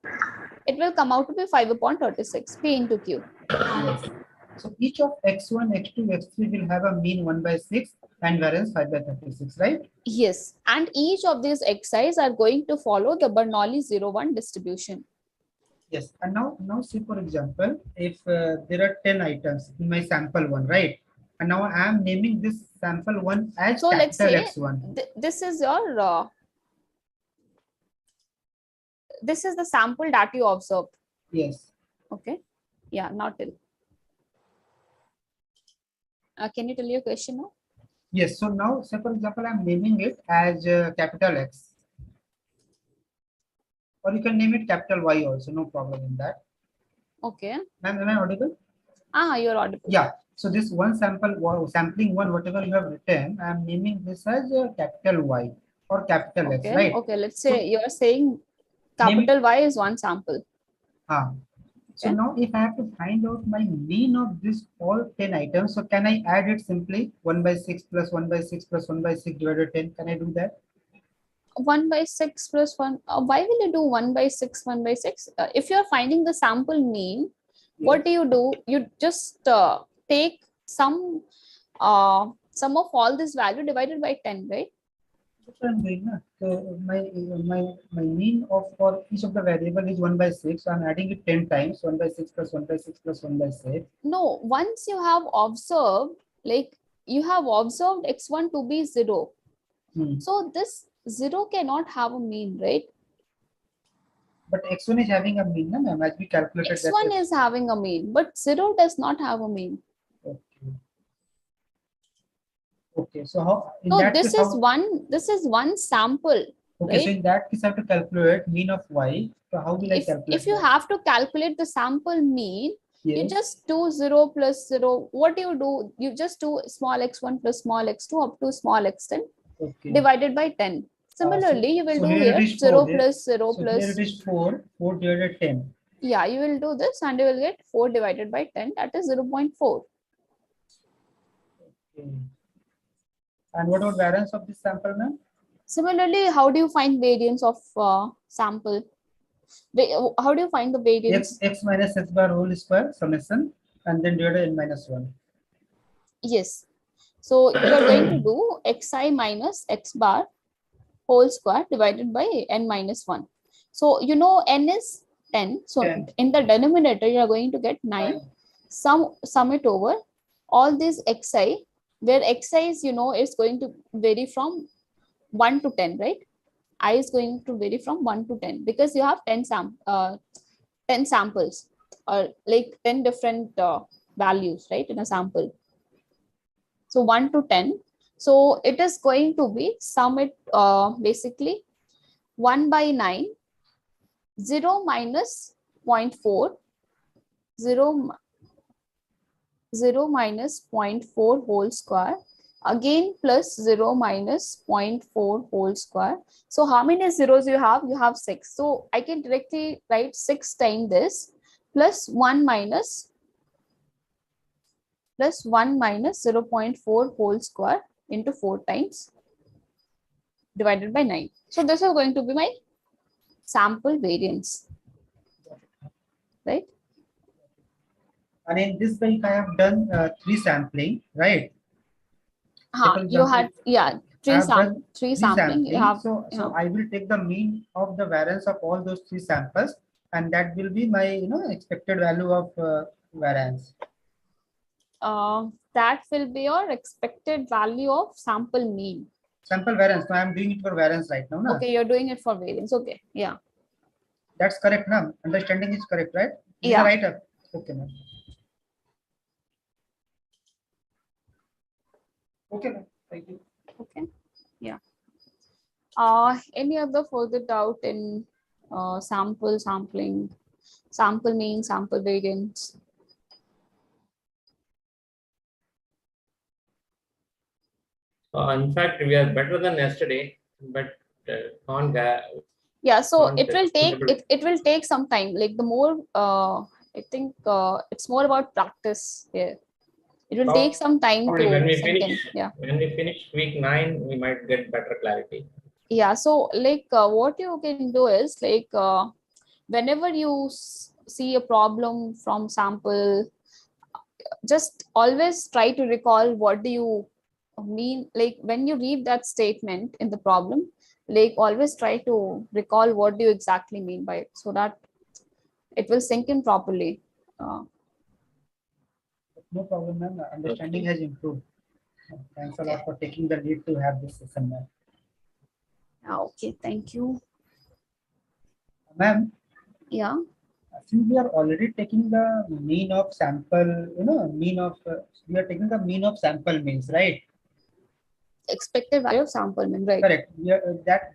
it will come out to be 5 upon 36, P into Q. Yes. So each of X1, X2, X3 will have a mean 1 by 6 and variance 5 by 36, right? Yes. And each of these Xi's are going to follow the Bernoulli 0-1 distribution. Yes. And now see, for example, if there are 10 items in my sample 1, right? And now I am naming this sample 1 as so let's say X1. This is your this is the sample that you observed. Yes. Okay. Yeah, not till. Can you tell your question now? Yes. So now, say for example, I'm naming it as capital X. Or you can name it capital Y also, no problem in that. Okay. Ma'am, am I audible? You're audible. Yeah. So this one sampling one, whatever you have written, I'm naming this as capital Y or capital X, right? Okay, let's say you're saying capital Y is one sample. So now if I have to find out my mean of this all 10 items, so can I add it simply 1 by 6 plus 1 by 6 plus 1 by 6 divided 10? Can I do that? 1 by 6 plus 1. Why will you do 1 by 6, 1 by 6? If you're finding the sample mean, what do? You just take some of all this value divided by 10, right? That's what I'm doing. Na? So my mean of for each of the variable is 1 by 6. So I'm adding it 10 times. 1 by 6 plus 1 by 6 plus 1 by 6. No, once you have observed, like you have observed x1 to be 0. So this 0 cannot have a mean, right? But x1 is having a mean, na, ma'am, as we calculated that. X1 is having a mean, but 0 does not have a mean. Okay. Okay, so how? So this is one sample. Okay, right? so in that case, I have to calculate mean of y. So how will I calculate? If you have to calculate the sample mean, yes. you just do 0 plus 0. What do? You just do small x1 plus small x2 up to small x10 divided by 10. Similarly, you will do here 0 plus 0 plus. Here it is 4 divided 10. Yeah, you will do this and you will get 4 divided by 10, that is 0.4. Okay. And what about variance of this sample, ma'am? Similarly, how do you find variance of sample? How do you find the variance? X minus x bar whole square summation and then divided n minus 1. Yes. So you are going to do xi minus x bar whole square divided by n minus 1. So you know n is 10. So 10. in the denominator, you are going to get 9. Sum it over all these xi, where xi is, is going to vary from 1 to 10, right? I is going to vary from 1 to 10 because you have 10 samples or like 10 different values, right, in a sample. So 1 to 10. So it is going to be sum it basically 1 by 9, 0 minus 0.4, 0 minus 0.4 whole square, again plus 0 minus 0.4 whole square. So how many zeros you have? You have 6. So I can directly write 6 times this plus 1 minus 0.4 whole square into 4 times divided by 9. So this is going to be my sample variance, right? And in this way, if I have done 3 sampling, right? You had, yeah, 3 sampling. You have, so I will take the mean of the variance of all those 3 samples, and that will be my expected value of variance. That will be your expected value of sample mean. Sample variance. So I am doing it for variance right now. Na? Okay, you're doing it for variance. Okay, yeah. That's correct, ma'am. Understanding is correct, right? Yeah. Right up. Okay, ma'am. Okay, ma'am. Thank you. Okay. Yeah. Any other further doubt in sampling, sample mean, sample variance? In fact, we are better than yesterday, but can't yeah, so it will take some time. Like the more I think it's more about practice here. It will take some time to when we sink in. finish. Yeah. When we finish week 9, we might get better clarity. Yeah. So like what you can do is like whenever you see a problem from sample, just always try to recall what do you mean. Like when you read that statement in the problem, like always try to recall what do you exactly mean by it, so that it will sink in properly. No problem, ma'am. Understanding has improved. Thanks a lot for taking the lead to have this session, ma'am. Okay, thank you. Ma'am. Yeah. Since we are already taking the mean of sample, we are taking the mean of sample means, right? Expected value of sample mean, right? Correct. Yeah, that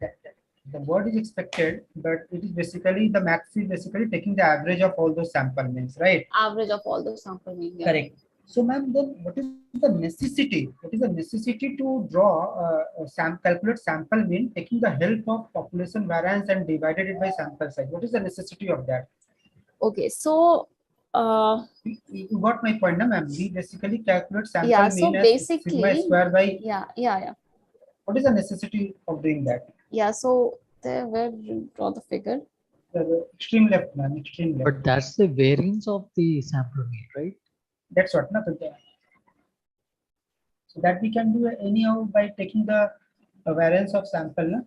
the word is expected, but it is basically the max is basically taking the average of all those sample means, right? Average of all those sample mean. Yeah. Correct. So, ma'am, then what is the necessity? What is the necessity to draw calculate sample mean, taking the help of population variance and divided it by sample size? What is the necessity of that? Okay, so You got my point, ma'am. We basically calculate sample yeah, so mean as sigma basically, square by. yeah. What is the necessity of doing that? Yeah, so there, where you draw the figure? The extreme left, ma'am. Extreme left. But that's the variance of the sample mean, right? That's what, nothing. So that we can do anyhow by taking the variance of sample. Na?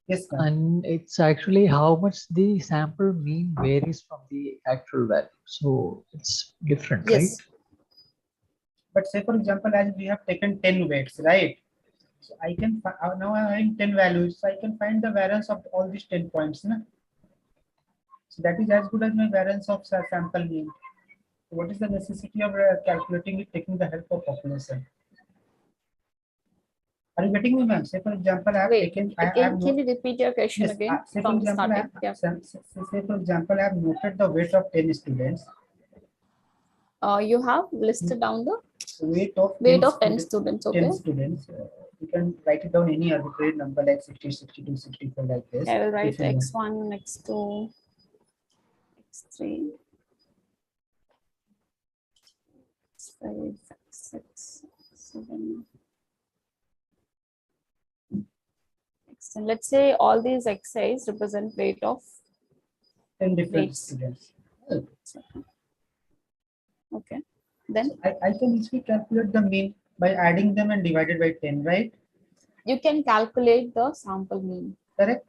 Yes, ma'am. And it's actually how much the sample mean varies from the actual value. So it's different, Yes. right? But say for example, as we have taken 10 weights, right? So I can now I'm having 10 values, so I can find the variance of all these 10 points. Na? So that is as good as my variance of sample mean. So what is the necessity of calculating it, taking the help of population? Are you getting me, ma'am? Say for example, I have Wait, taken. can you repeat your question Yes, again say for from the example, starting? Yeah. say for example, I have noted the weight of 10 students. You have listed down the Weight of weight of 10 students, okay? 10 students. You can write it down any arbitrary number like 60, 62, 64 like this. I will write If you want. x1, x2, x3, x5, x6, x7, x10. Let's say all these x's represent weight of 10 different weights. students. Okay. Then I can easily calculate the mean by adding them and divided by 10, right? you can calculate the sample mean. Correct?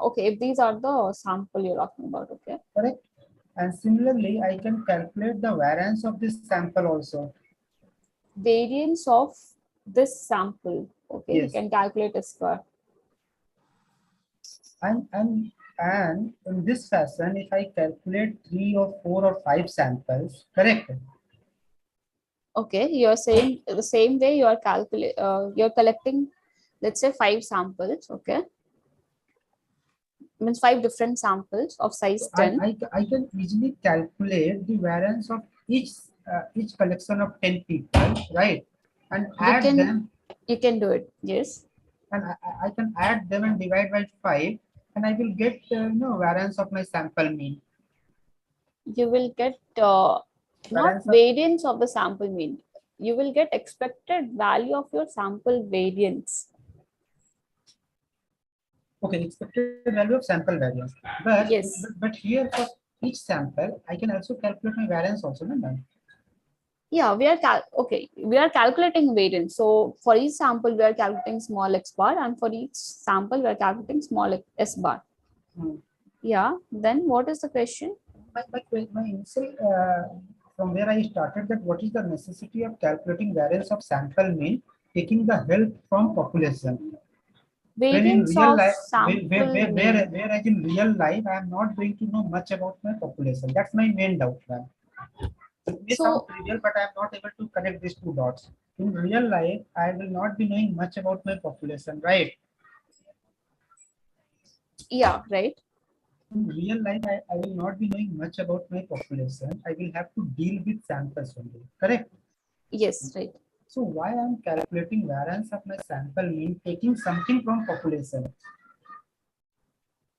Okay, if these are the sample you're talking about, okay? Correct. And similarly, I can calculate the variance of this sample also. Variance of this sample, okay? Yes. You can calculate a square. And in this fashion, if I calculate 3 or 4 or 5 samples, correct? Okay, you're saying the same way you are you're collecting, let's say 5 samples, okay? Means 5 different samples of size 10. I can easily calculate the variance of each collection of 10 people, right? And add them. You can do it, yes. And I can add them and divide by 5, and I will get variance of my sample mean. You will get not variance of the sample mean. You will get expected value of your sample variance. Okay, expected value of sample variance. But yes, but here for each sample, I can also calculate my variance also, no? Yeah, we are we are calculating variance. So for each sample, we are calculating small x bar, and for each sample, we are calculating small s bar. Yeah. Then what is the question? My initial from where I started, that what is the necessity of calculating variance of sample mean, taking the help from population. Variance of sample whereas in real life, I am not going to know much about my population. That's my main doubt, ma'am. It may sound trivial, but I am not able to connect these two dots. In real life, I will not be knowing much about my population, right? Yeah, right. In real life, I will not be knowing much about my population. I will have to deal with samples only, correct? Yes, right. So why I am calculating variance of my sample mean, taking something from population?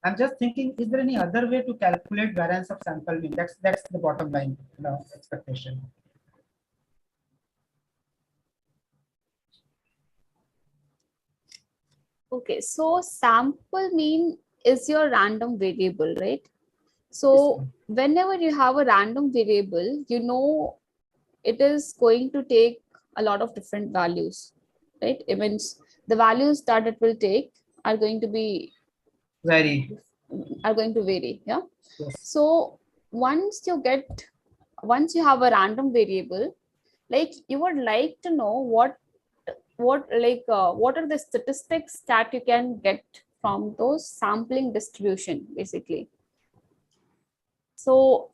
I'm just thinking, is there any other way to calculate variance of sample mean? That's the bottom line, expectation. Okay, so sample mean is your random variable, right? So whenever you have a random variable, it is going to take a lot of different values, right? It means the values that it will take are going to vary. Yeah. Yes. So once you have a random variable, like you would like to know what are the statistics that you can get from those sampling distribution, basically. So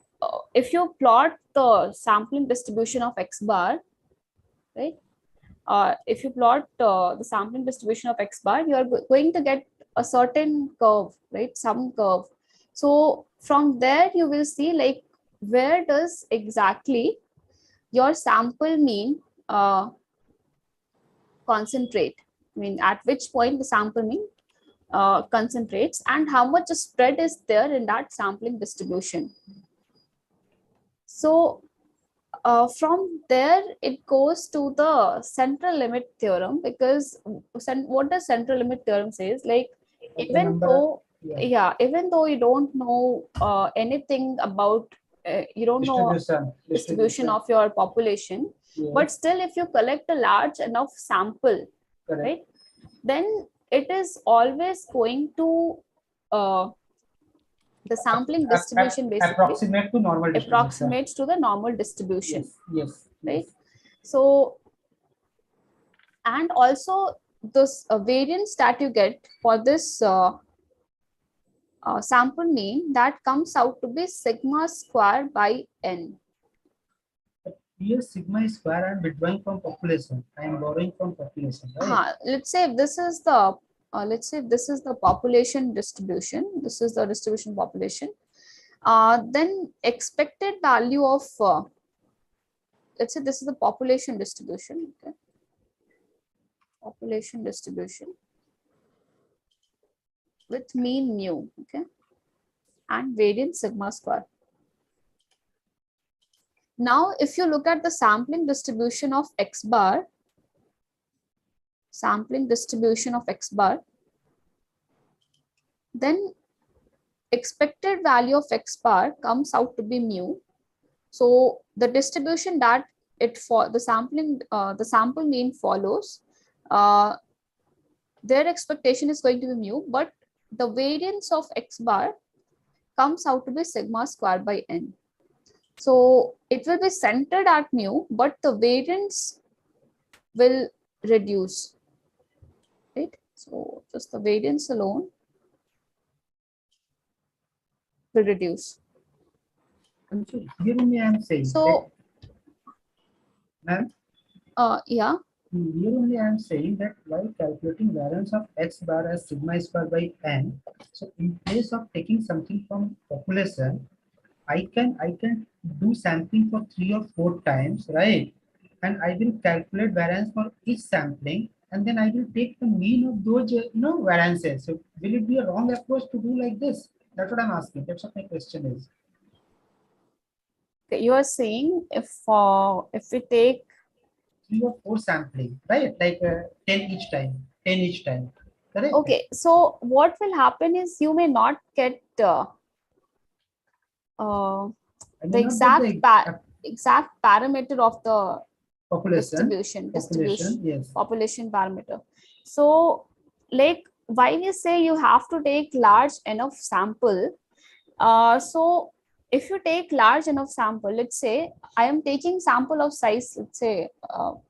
if you plot the sampling distribution of x bar, right? If you plot the sampling distribution of x bar, you are going to get a certain curve, right? Some curve. So from there, you will see like where does exactly your sample mean concentrate. I mean, at which point the sample mean concentrates, and how much spread is there in that sampling distribution. So from there it goes to the central limit theorem, because what the central limit theorem says, like even though even though you don't know anything about you don't know distribution of your population, but still if you collect a large enough sample, right, then it is always going to the sampling distribution basically approximate to normal distribution. approximates to the normal distribution. Yes. Right. So, and also this variance that you get for this sample mean, that comes out to be sigma square by n. Here sigma is square I am withdrawing from population. I am borrowing from population. Right? Let's say this is the population distribution. This is the distribution population. Then expected value of let's say this is the population distribution. Okay. Population distribution with mean mu, okay, and variance sigma square. Now, if you look at the sampling distribution of x bar, then expected value of x bar comes out to be mu. So the distribution that the sample mean follows, their expectation is going to be mu, but the variance of x bar comes out to be sigma square by n. So it will be centered at mu, but the variance will reduce, right? So just the variance alone will reduce. Here only I am saying. So, ma'am. Yeah. Here only I am saying that while calculating variance of x bar as sigma square by n, so in place of taking something from population, I can do sampling for 3 or 4 times, right? And I will calculate variance for each sampling, and then I will take the mean of those variances. So will it be a wrong approach to do like this? That's what I'm asking. That's what my question is. Okay, you are saying if we take 3 or 4 sampling, right? Like 10 each time, 10 each time. Correct? Okay, so what will happen is you may not get the exact parameter of the distribution, yes. population parameter. So, like why we say you have to take large enough sample. So if you take large enough sample, let's say I am taking sample of size, let's say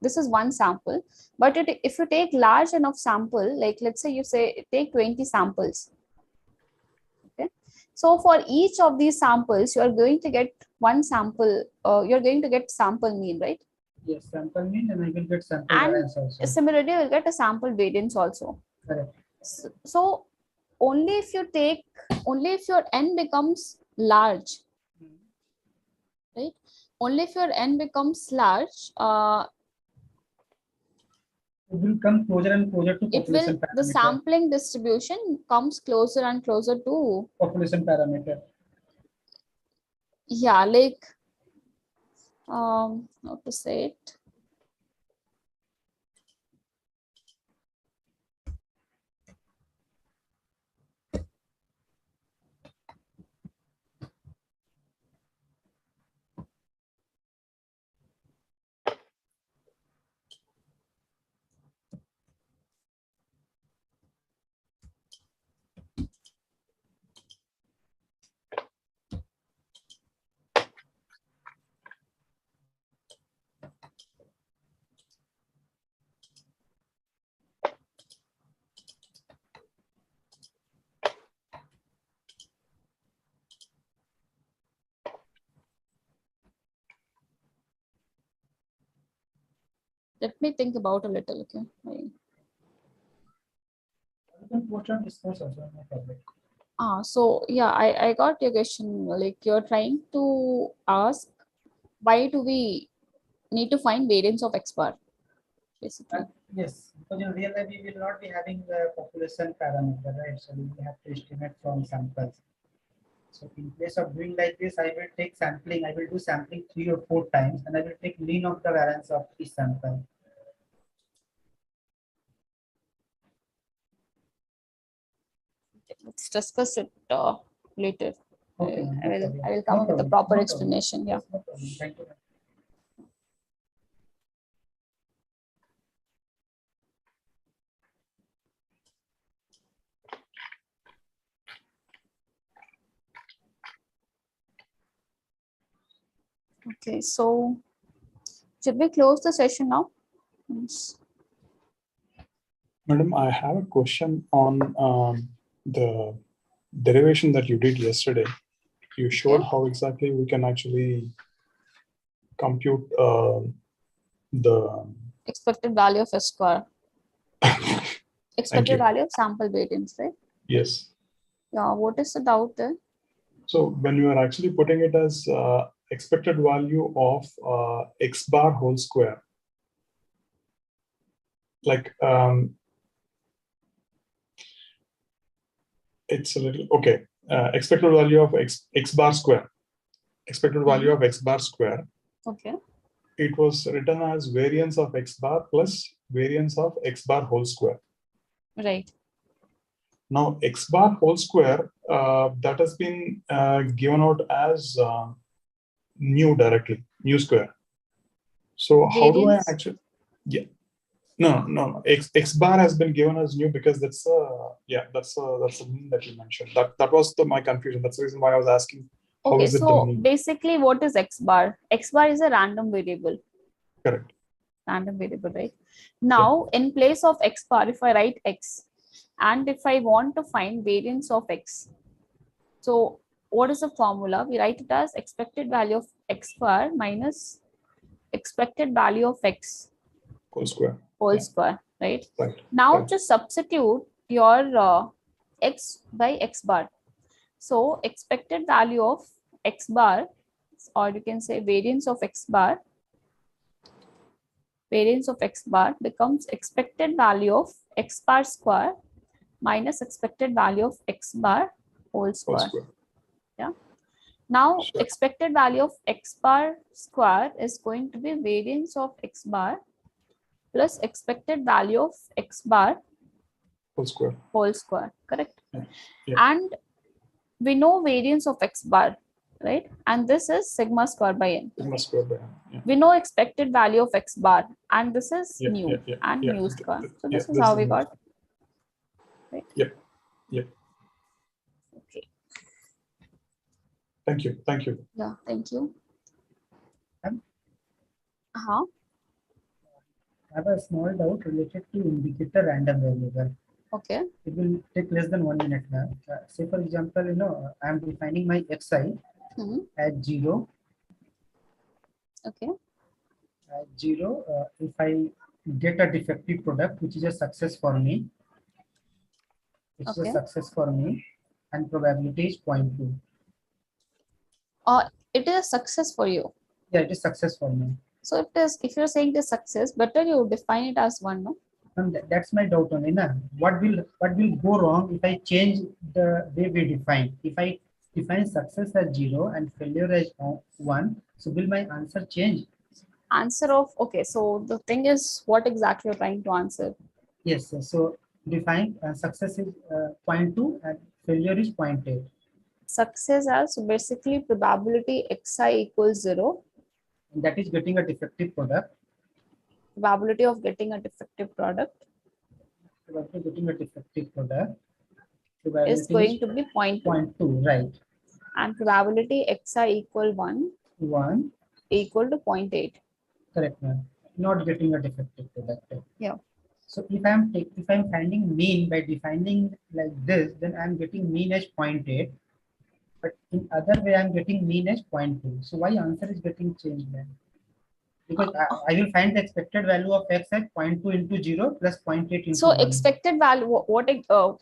this is one sample, but if you take large enough sample, like let's say you say take 20 samples. Okay. So for each of these samples, you are going to get one sample, you're going to get sample mean, right? Yes, sample mean, and I will get sample variance also. Similarly, you will get a sample variance also. Correct. So only if your n becomes large, right? Only if your n becomes large, it will come closer and closer to population parameter. The sampling distribution comes closer and closer to population parameter. Yeah, like how to say it? Let me think about a little, okay? So yeah, I got your question. Like you're trying to ask, why do we need to find variance of x bar, basically? Yes, because in real life we will not be having the population parameter, right? So we have to estimate from samples. So in place of doing like this, I will take sampling. I will do sampling 3 or 4 times, and I will take mean of the variance of each sample. Let's discuss it later. Okay, I will problem. I will come No up with a problem, proper no problem. explanation. Yeah. Yes, no problem. Thank you. Okay, so should we close the session now? Yes. Madam, I have a question on the derivation that you did yesterday. You showed how exactly we can actually compute the Expected value of S square. Expected you. value of sample variance, right? Yes. Yeah. What is the doubt there? So when you are actually putting it as expected value of x bar whole square, like it's a little okay. Expected value of x bar square. Expected value of x bar square. Okay. It was written as variance of x bar plus variance of x bar whole square. Right. Now x bar whole square that has been given out as new directly, new square. So how do I Variance? actually? Yeah. No. X bar has been given as new because that's that's the mean that you mentioned. That was my confusion. That's the reason why I was asking. How Okay, is it the so mean? basically what is X bar? X bar is a random variable. Correct. Random variable, right? Now, in place of X bar, if I write X, and if I want to find variance of X, so what is the formula? We write it as expected value of X bar minus expected value of X Whole square. whole square, right? Right. Now Right. just substitute your X by X bar. So expected value of X bar, or you can say variance of X bar, becomes expected value of X bar square minus expected value of X bar whole Whole square. square. Yeah. Now Sure. expected value of X bar square is going to be variance of X bar plus expected value of X bar Whole square. Correct? Yeah. And we know variance of X bar, right? And this is sigma square by n. Sigma square by n. Yeah. We know expected value of X bar, and this is mu and yeah. mu square. So Yeah, this is how we got. Right? Yep. Okay. Thank you. Yeah, thank you. Um, Uh-huh. I have a small doubt related to indicator random variable. Okay. It will take less than 1 minute now. Say for example, I am defining my xi at 0. Okay. At 0, if I get a defective product, which is a success for me, and probability is 0.2. It is a success for you. Yeah, it is success for me. So if you're saying the success, better you define it as 1, no? And that's my doubt only. What will go wrong if I change the way we define? If I define success as 0 and failure as 1, so will my answer change? Okay, so the thing is, what exactly you're trying to answer? Yes, so define success is 0.2 and failure is 0.8. Success as basically probability xi equals 0. And that is getting a defective product. Probability of getting a defective product is going to be 0.2. Right. And probability xi equal 1 equal to 0.8. Correct, ma'am. Not getting a defective product. Yeah. So if I'm finding mean by defining like this, then I'm getting mean as 0.8. But in other way, I'm getting mean as 0.2. So why answer is getting changed then? Because I will find the expected value of x at 0.2 into 0 plus 0.8 into So 1. expected value,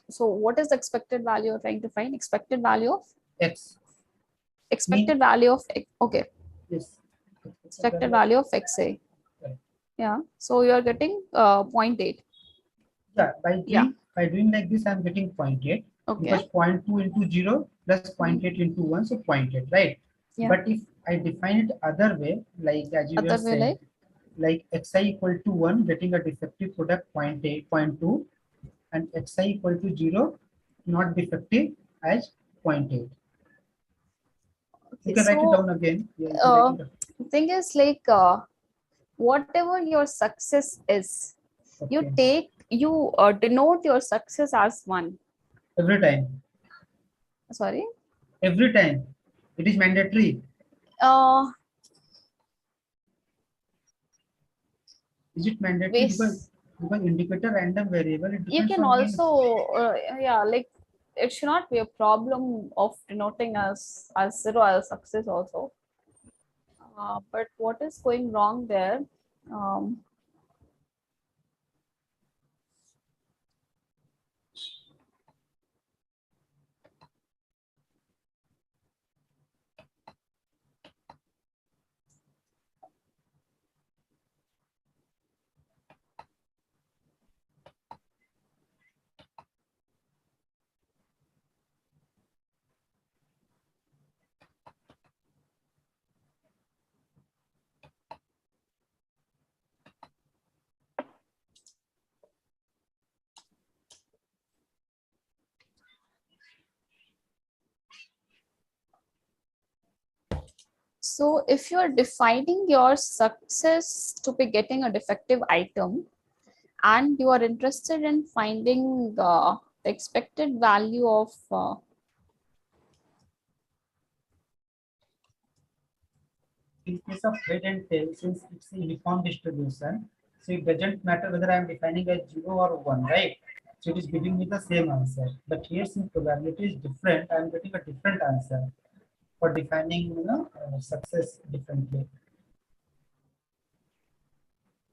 so what is the expected value you're trying to find? Expected value of X. expected value of x. Okay. Yes. Expected value of xi. Right. Yeah. So you're getting 0.8. Yeah. By doing like this, I'm getting 0.8. Okay. Because 0.2 into 0 plus 0.8 into 1, so 0.8, right? Yeah. But if I define it other way, like as you were Other way, saying, like xi equal to 1, getting a defective product 0.8, 0.2, and xi equal to 0, not defective as 0.8. You Okay, can write it so down again. Yeah, you can write it down. the thing is like whatever your success is, you Okay. take you denote your success as 1. Every time. Sorry. Every time. It is mandatory. Uh, Is it mandatory? base. Because indicator random variable, it You depends can on means. also yeah, like it should not be a problem of denoting as 0 as success also. But what is going wrong there? So if you are defining your success to be getting a defective item and you are interested in finding the expected value of In case of head and tail, since it's a uniform distribution, so it doesn't matter whether I am defining as 0 or 1, right? So it is giving me the same answer. But here, since probability is different, I am getting a different answer for defining success differently.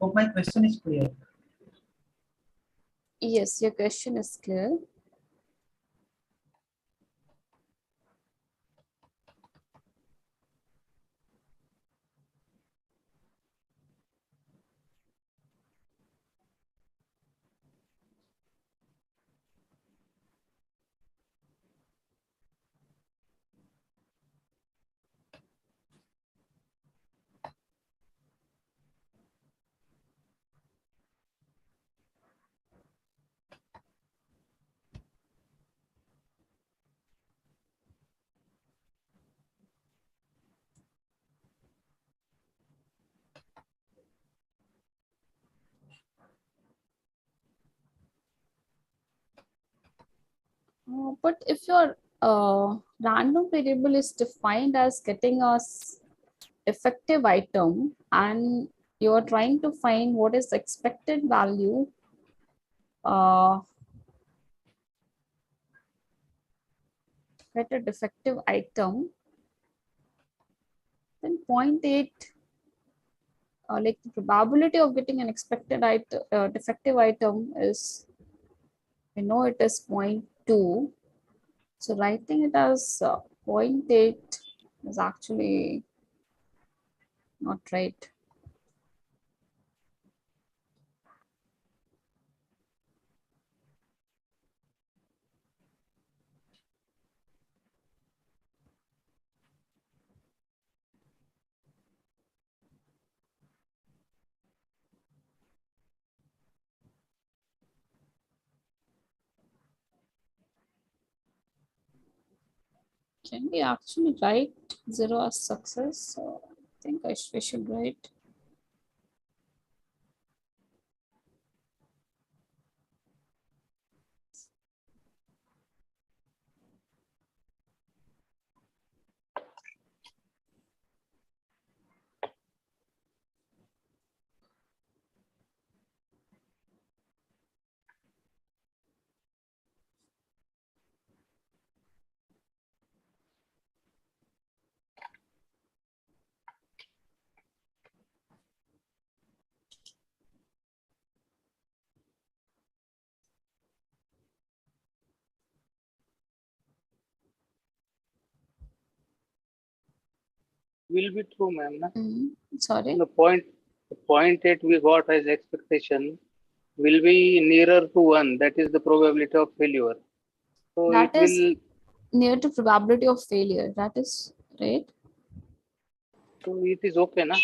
Hope my question is clear. yes, your question is clear. But if your random variable is defined as getting us effective item and you are trying to find what is the expected value, get a defective item, then 0.8, like the probability of getting an expected item, defective item is, we know it is 0.2. So writing it as 0.8 is actually not right. Can we actually write 0 as success? So I think we should write. Will be true, ma'am. Na? Sorry. The point 8 we got as expectation will be nearer to 1. That is the probability of failure. So That it is will, near to probability of failure. That is right. so it is okay, na?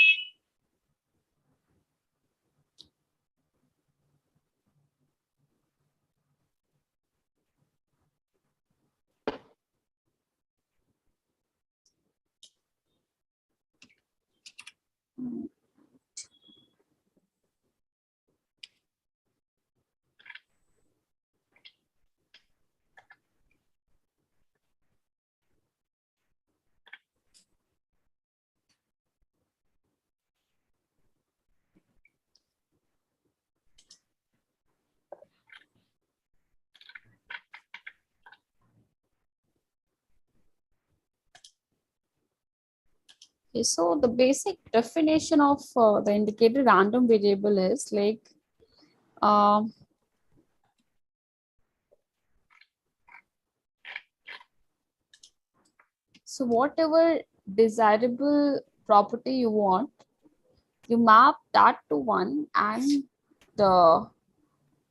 Okay, so the basic definition of the indicator random variable is like so whatever desirable property you want, you map that to one, and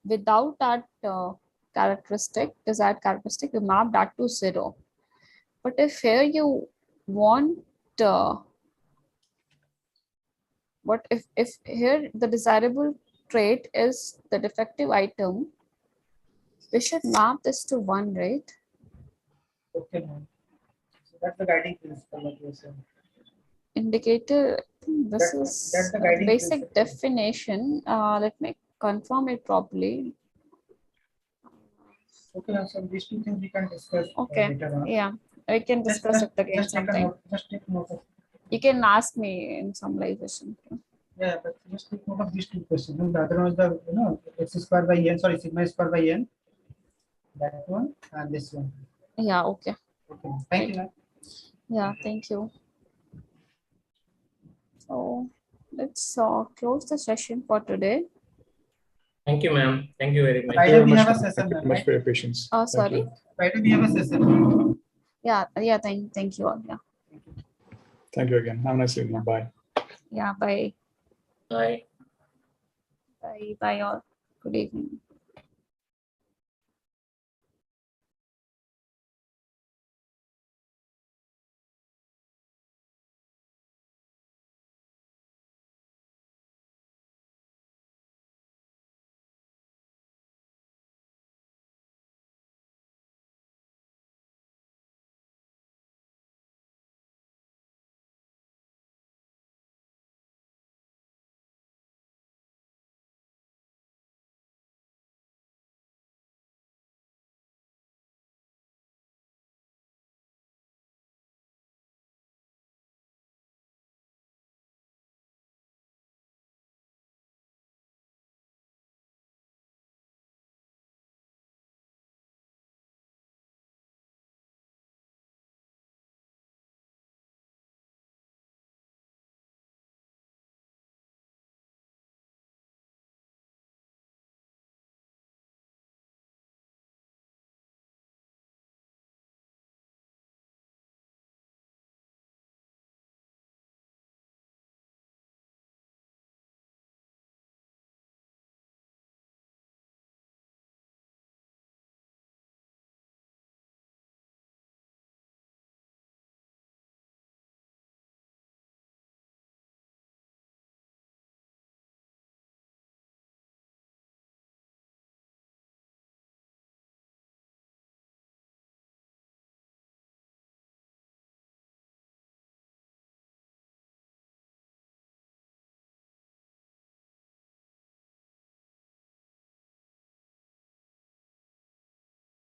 without that desired characteristic, you map that to 0. But if here you want what if here the desirable trait is the defective item, we should map this to 1, right? Okay, ma'am. So that's the guiding principle of your saying. Indicator, I think this That's is the the guiding basic principle. definition. Let me confirm it properly. Okay, ma'am. So these two things we can discuss Okay, later on. yeah, we can discuss it again Just take a sometime. note. Just take note of. You can ask me in summarization. Yeah, but just take note of these two questions. And the other one is the x square by n. Sorry, sigma square by n. That one and this one. Yeah, okay. Okay. Thank you, ma'am. Yeah, thank you. So let's close the session for today. Thank you, ma'am. Thank you very much. Thank you very Friday we much, have a ma'am. session, Thank you ma'am. very much Right? for your patience. Oh, Thank you. sorry. Friday we have a session. Yeah, thank you all. Yeah. Thank you again. Have a nice evening. Bye. Yeah, bye. Bye. Bye all. Good evening.